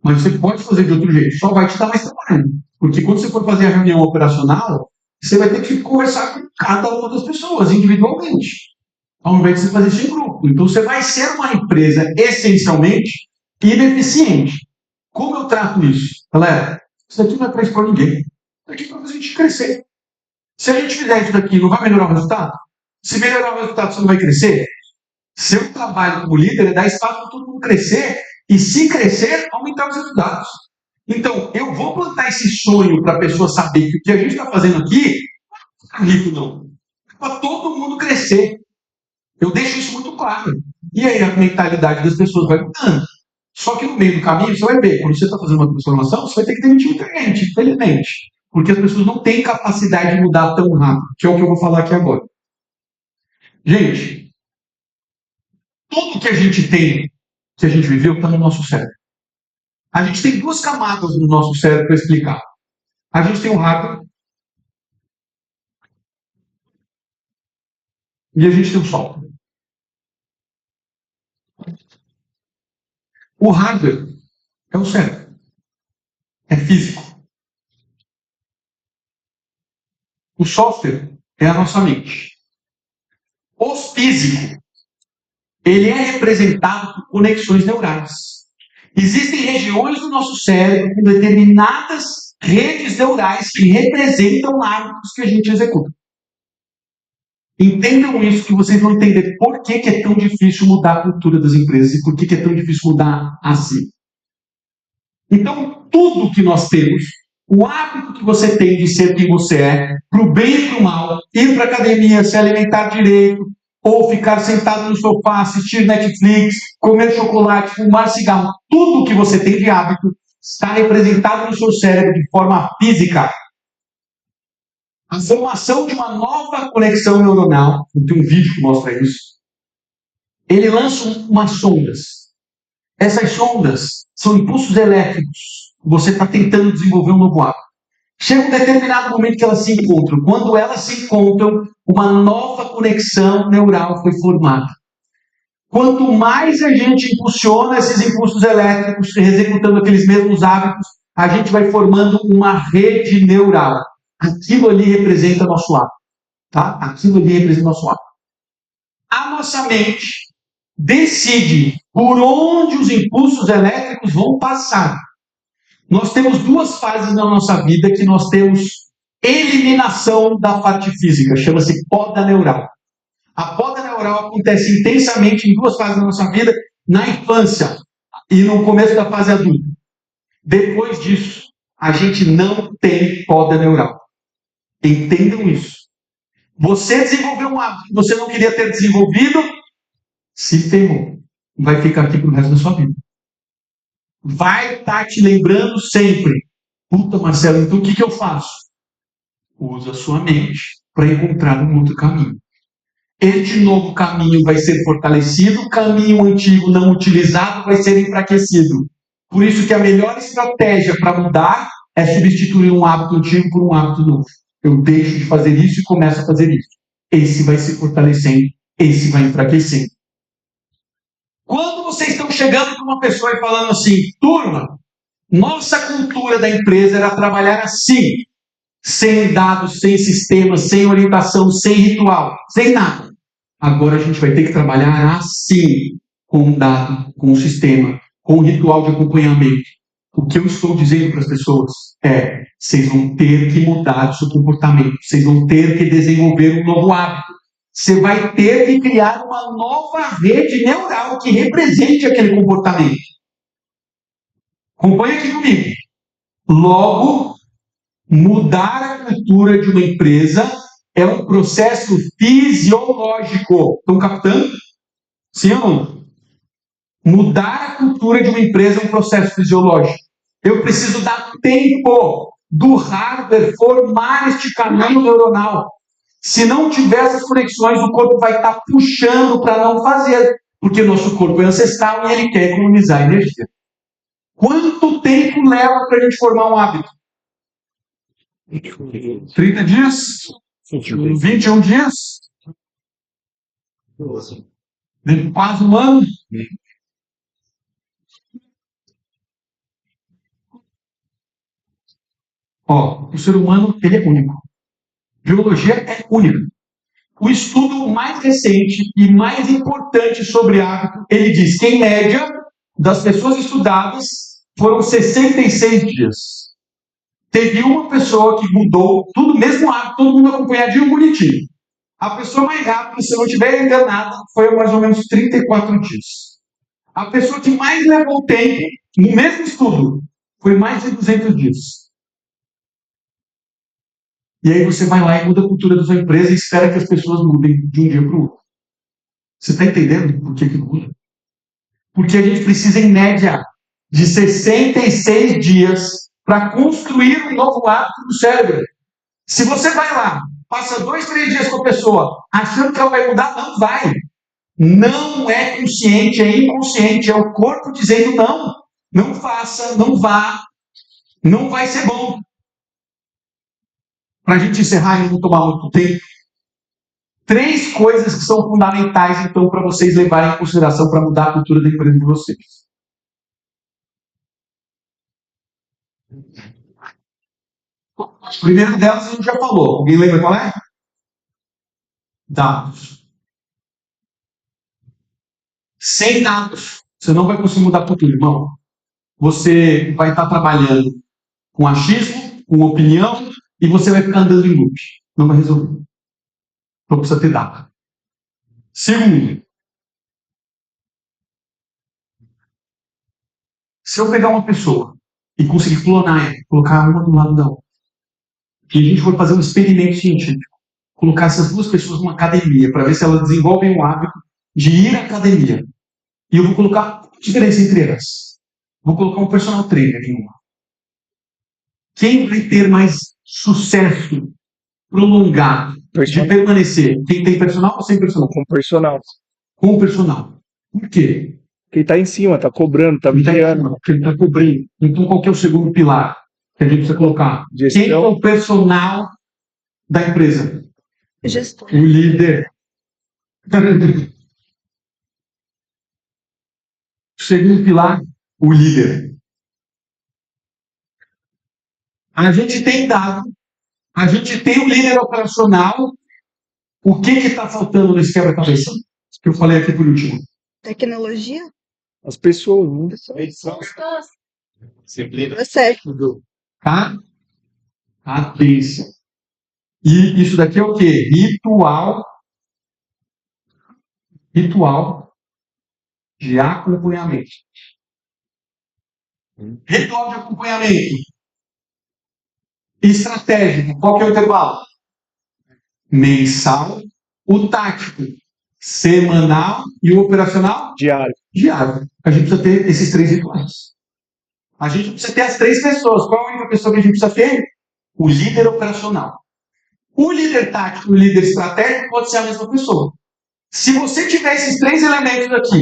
Mas você pode fazer de outro jeito, só vai te dar mais trabalho. Porque quando você for fazer a reunião operacional, você vai ter que conversar com cada uma das pessoas individualmente, ao invés de você fazer isso em grupo. Então você vai ser uma empresa essencialmente ineficiente. Como eu trato isso? Galera, isso daqui não é para expor ninguém. Isso daqui é para fazer a gente crescer. Se a gente fizer isso daqui, não vai melhorar o resultado? Se melhorar o resultado, você não vai crescer? Seu trabalho como líder é dar espaço para todo mundo crescer e, se crescer, aumentar os resultados. Então, eu vou plantar esse sonho para a pessoa saber que o que a gente está fazendo aqui não é rico, não. É para todo mundo crescer. Eu deixo isso muito claro. E aí a mentalidade das pessoas vai mudando. Só que no meio do caminho, você vai ver, quando você está fazendo uma transformação, você vai ter que demitir muita gente, infelizmente. Porque as pessoas não têm capacidade de mudar tão rápido, que é o que eu vou falar aqui agora. Gente, tudo que a gente tem, que a gente viveu, está no nosso cérebro. A gente tem 2 camadas no nosso cérebro para explicar. A gente tem o hardware e a gente tem o software. O hardware é o cérebro. É físico. O software é a nossa mente. O físico, ele é representado por conexões neurais. Existem regiões do nosso cérebro com determinadas redes neurais que representam hábitos que a gente executa. Entendam isso que vocês vão entender por que é tão difícil mudar a cultura das empresas e por que é tão difícil mudar assim. Então, tudo que nós temos, o hábito que você tem de ser quem você é, para o bem e para o mal, ir para a academia, se alimentar direito, ou ficar sentado no sofá, assistir Netflix, comer chocolate, fumar cigarro, tudo que você tem de hábito está representado no seu cérebro de forma física. A formação de uma nova conexão neuronal, tem um vídeo que mostra isso, ele lança umas sondas. Essas sondas são impulsos elétricos. Você está tentando desenvolver um novo hábito. Chega um determinado momento que elas se encontram. Quando elas se encontram, uma nova conexão neural foi formada. Quanto mais a gente impulsiona esses impulsos elétricos, executando aqueles mesmos hábitos, a gente vai formando uma rede neural. Aquilo ali representa nosso hábito. Tá? Aquilo ali representa nosso hábito. A nossa mente decide por onde os impulsos elétricos vão passar. Nós temos 2 fases na nossa vida que nós temos eliminação da parte física, chama-se poda neural. A poda neural acontece intensamente em 2 fases da nossa vida, na infância e no começo da fase adulta. Depois disso, a gente não tem poda neural. Entendam isso. Você desenvolveu um hábito que você não queria ter desenvolvido, Se ferrou. Vai ficar aqui pro resto da sua vida. Vai estar te lembrando sempre. Puta, Marcelo, então o que eu faço? Usa a sua mente para encontrar um outro caminho. Este novo caminho vai ser fortalecido, o caminho antigo não utilizado vai ser enfraquecido. Por isso que a melhor estratégia para mudar é substituir um hábito antigo por um hábito novo. Eu deixo de fazer isso e começo a fazer isso. Esse vai se fortalecendo, esse vai enfraquecendo. Quando vocês estão chegando para uma pessoa e falando assim, turma, nossa cultura da empresa era trabalhar assim, sem dados, sem sistemas, sem orientação, sem ritual, sem nada. Agora a gente vai ter que trabalhar assim, com um dado, com um sistema, com um ritual de acompanhamento. O que eu estou dizendo para as pessoas é, vocês vão ter que mudar o seu comportamento, vocês vão ter que desenvolver um novo hábito. Você vai ter que criar uma nova rede neural que represente aquele comportamento. Acompanhe aqui comigo. Logo, mudar a cultura de uma empresa é um processo fisiológico. Estão captando? Sim ou não? Mudar a cultura de uma empresa é um processo fisiológico. Eu preciso dar tempo do hardware formar este caminho neuronal. Se não tiver essas conexões, o corpo vai estar puxando para não fazer, porque nosso corpo é ancestral e ele quer economizar energia. Quanto tempo leva para a gente formar um hábito? 30 dias? 21 dias? Quase um ano? Ó, o ser humano, ele é único. Biologia é única. O estudo mais recente e mais importante sobre hábito, ele diz que, em média, das pessoas estudadas, foram 66 dias. Teve uma pessoa que mudou tudo, mesmo hábito, todo mundo acompanhadinho, bonitinho. A pessoa mais rápida, se não tiver enganada, foi mais ou menos 34 dias. A pessoa que mais levou tempo, no mesmo estudo, foi mais de 200 dias. E aí você vai lá e muda a cultura da sua empresa e espera que as pessoas mudem de um dia para o outro. Você está entendendo por que muda? Porque a gente precisa, em média, de 66 dias para construir um novo hábito no cérebro. Se você vai lá, passa 2, 3 dias com a pessoa, achando que ela vai mudar, não vai. Não é consciente, é inconsciente, é o corpo dizendo não. Não faça, não vá, não vai ser bom. Para a gente encerrar e não tomar muito tempo, 3 coisas que são fundamentais, então, para vocês levarem em consideração para mudar a cultura da empresa de vocês. A primeira delas a gente já falou. Alguém lembra qual é? Dados. Sem dados, você não vai conseguir mudar a cultura, irmão. Você vai estar trabalhando com achismo, com opinião, e você vai ficar andando em loop. Não vai resolver. Então precisa ter dado. Segundo, se eu pegar uma pessoa e conseguir clonar ela, colocar uma do lado da outra, e a gente for fazer um experimento científico, colocar essas 2 pessoas numa academia para ver se elas desenvolvem o hábito de ir à academia. E eu vou colocar a diferença entre elas. Vou colocar um personal trainer em uma. Quem vai ter mais sucesso prolongado de permanecer? Quem tem personal ou sem personal? Com personal. Com personal. Por quê? Quem tá em cima, tá cobrando, tá vigiando. Porque ele está cobrindo. Então, qual que é o segundo pilar que a gente precisa colocar? Gestão. Quem é o personal da empresa? Gestor. O líder. O segundo pilar, o líder. A gente tem dado, a gente tem um líder operacional. O que está faltando nesse quebra-cabeça? Que eu falei aqui por último. Tecnologia? As pessoas, né? Tá certo. Tá? Atenção. E isso daqui é o quê? Ritual de acompanhamento. Ritual de acompanhamento. Estratégico. Qual que é o intervalo? Mensal. O tático. semanal e o operacional Diário. diário. A gente precisa ter esses 3 rituais. A gente precisa ter as 3 pessoas. Qual é a única pessoa que a gente precisa ter? O líder operacional. O líder tático e o líder estratégico pode ser a mesma pessoa. Se você tiver esses 3 elementos aqui,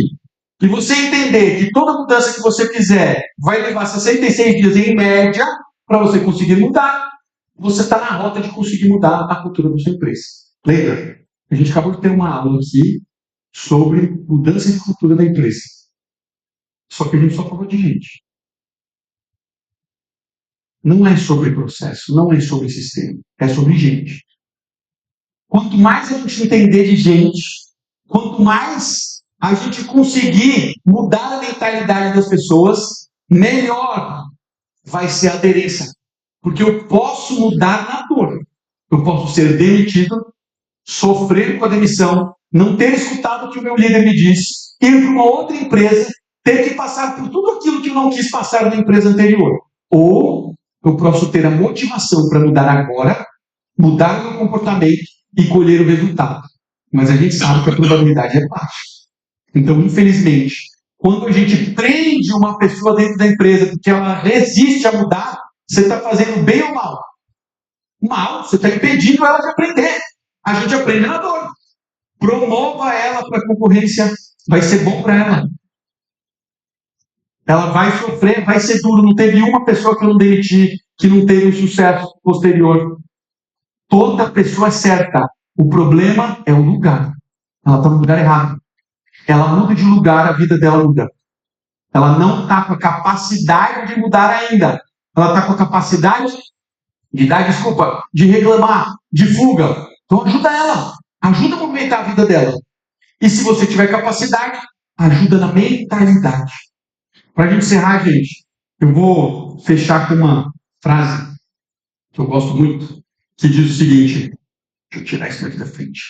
e você entender que toda mudança que você fizer vai levar 66 dias em média para você conseguir mudar, você está na rota de conseguir mudar a cultura da sua empresa. Lembra? A gente acabou de ter uma aula aqui sobre mudança de cultura da empresa. Só que a gente só falou de gente. Não é sobre processo, não é sobre sistema, é sobre gente. Quanto mais a gente entender de gente, quanto mais a gente conseguir mudar a mentalidade das pessoas, melhor vai ser a aderência. Porque eu posso mudar na dor. Eu posso ser demitido, sofrer com a demissão, não ter escutado o que o meu líder me disse, ir para uma outra empresa, ter que passar por tudo aquilo que eu não quis passar na empresa anterior. Ou eu posso ter a motivação para mudar agora, mudar o meu comportamento e colher o resultado. Mas a gente sabe que a probabilidade é baixa. Então, infelizmente, quando a gente prende uma pessoa dentro da empresa porque ela resiste a mudar, você está fazendo bem ou mal? Mal, você está impedindo ela de aprender. A gente aprende na dor. Promova ela para a concorrência, vai ser bom para ela. Ela vai sofrer, vai ser duro. Não teve uma pessoa que eu não demiti, que não teve um sucesso posterior. Toda pessoa é certa. O problema é o lugar. Ela está no lugar errado. Ela muda de lugar, a vida dela muda. Ela não está com a capacidade de mudar ainda. Ela está com a capacidade de dar desculpa, de reclamar, de fuga. Então ajuda ela. Ajuda a movimentar a vida dela. E se você tiver capacidade, ajuda na mentalidade. Para a gente encerrar, gente, eu vou fechar com uma frase que eu gosto muito, que diz o seguinte. Deixa eu tirar isso daqui da frente.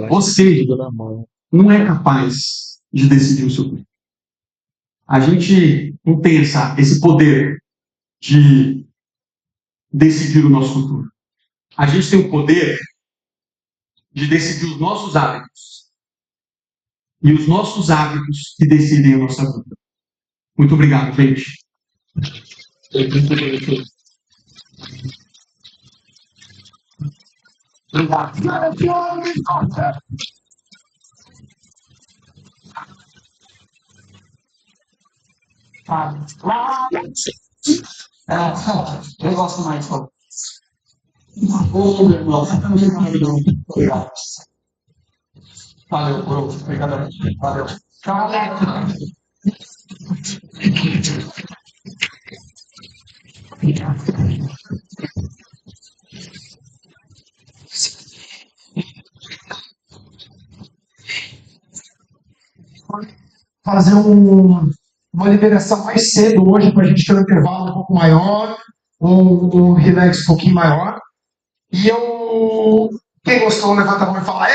Você não é capaz de decidir o seu futuro. A gente não tem esse poder de decidir o nosso futuro. A gente tem o poder de decidir os nossos hábitos. E os nossos hábitos que decidem a nossa vida. Muito obrigado, gente. Eu gosto mais. Valeu, bro. Obrigado. Valeu. Tchau, fazer uma liberação mais cedo hoje para a gente ter um intervalo um pouco maior, um relax um pouquinho maior. E quem gostou, levanta a mão e fala,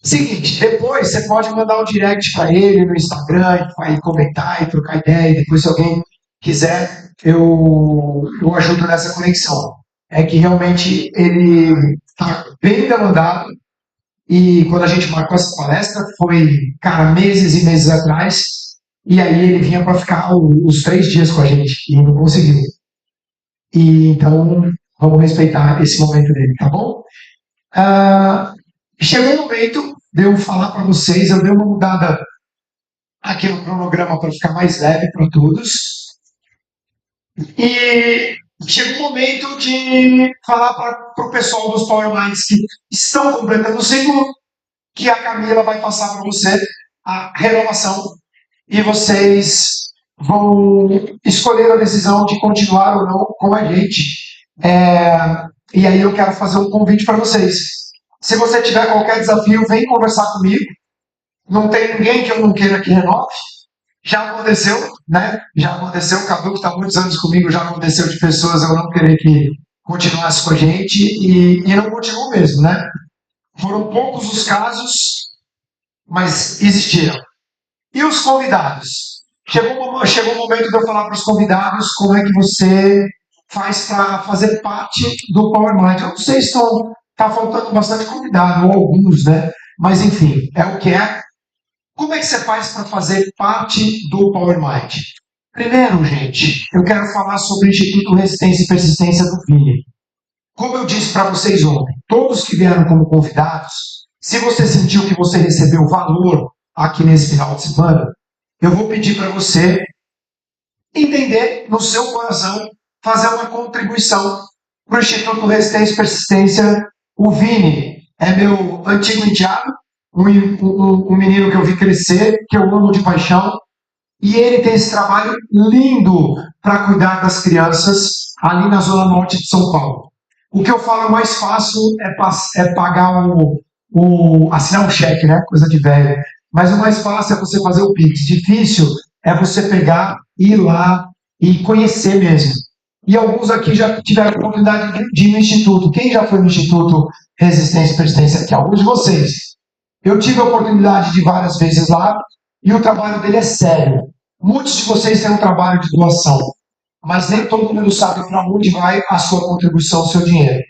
seguinte, depois você pode mandar um direct para ele no Instagram, vai comentar e trocar ideia, e depois se alguém quiser, eu ajudo nessa conexão. É que realmente ele está bem demandado, e quando a gente marcou essa palestra, foi, cara, meses e meses atrás, e aí ele vinha para ficar os 3 dias com a gente, e não conseguiu. E então, vamos respeitar esse momento dele, tá bom? Chegou o momento de eu falar para vocês, eu dei uma mudada aqui no cronograma para ficar mais leve para todos. E chegou o momento de falar para o pessoal dos Power Minds que estão completando o ciclo, que a Camila vai passar para você a renovação e vocês vão escolher a decisão de continuar ou não com a gente. E aí eu quero fazer um convite para vocês. Se você tiver qualquer desafio, vem conversar comigo. Não tem ninguém que eu não queira que renove. Já aconteceu, né? Já aconteceu. O Cadu, que está há muitos anos comigo, já aconteceu de pessoas eu não querer que continuasse com a gente e não continuou mesmo, né? Foram poucos os casos, mas existiram. E os convidados? Chegou o momento de eu falar para os convidados como é que você faz para fazer parte do Power Mind. Eu não sei se está faltando bastante convidado, ou alguns, né? mas enfim, é o que é. Como é que você faz para fazer parte do PowerMind? Primeiro, gente, eu quero falar sobre o Instituto Resistência e Persistência do Vini. Como eu disse para vocês ontem, todos que vieram como convidados, se você sentiu que você recebeu valor aqui nesse final de semana, eu vou pedir para você entender no seu coração, fazer uma contribuição para o Instituto Resistência e Persistência. O Vini é meu antigo enteado, um menino que eu vi crescer, que eu amo de paixão, e ele tem esse trabalho lindo para cuidar das crianças ali na Zona Norte de São Paulo. O que eu falo mais fácil é pagar assinar um cheque, né? Coisa de velho. Mas o mais fácil é você fazer o Pix. Difícil é você pegar, ir lá e conhecer mesmo. E alguns aqui já tiveram a oportunidade de ir no Instituto. Quem já foi no Instituto Resistência e Persistência aqui? Alguns de vocês. Eu tive a oportunidade de ir várias vezes lá e o trabalho dele é sério. Muitos de vocês têm um trabalho de doação, mas nem todo mundo sabe para onde vai a sua contribuição, o seu dinheiro.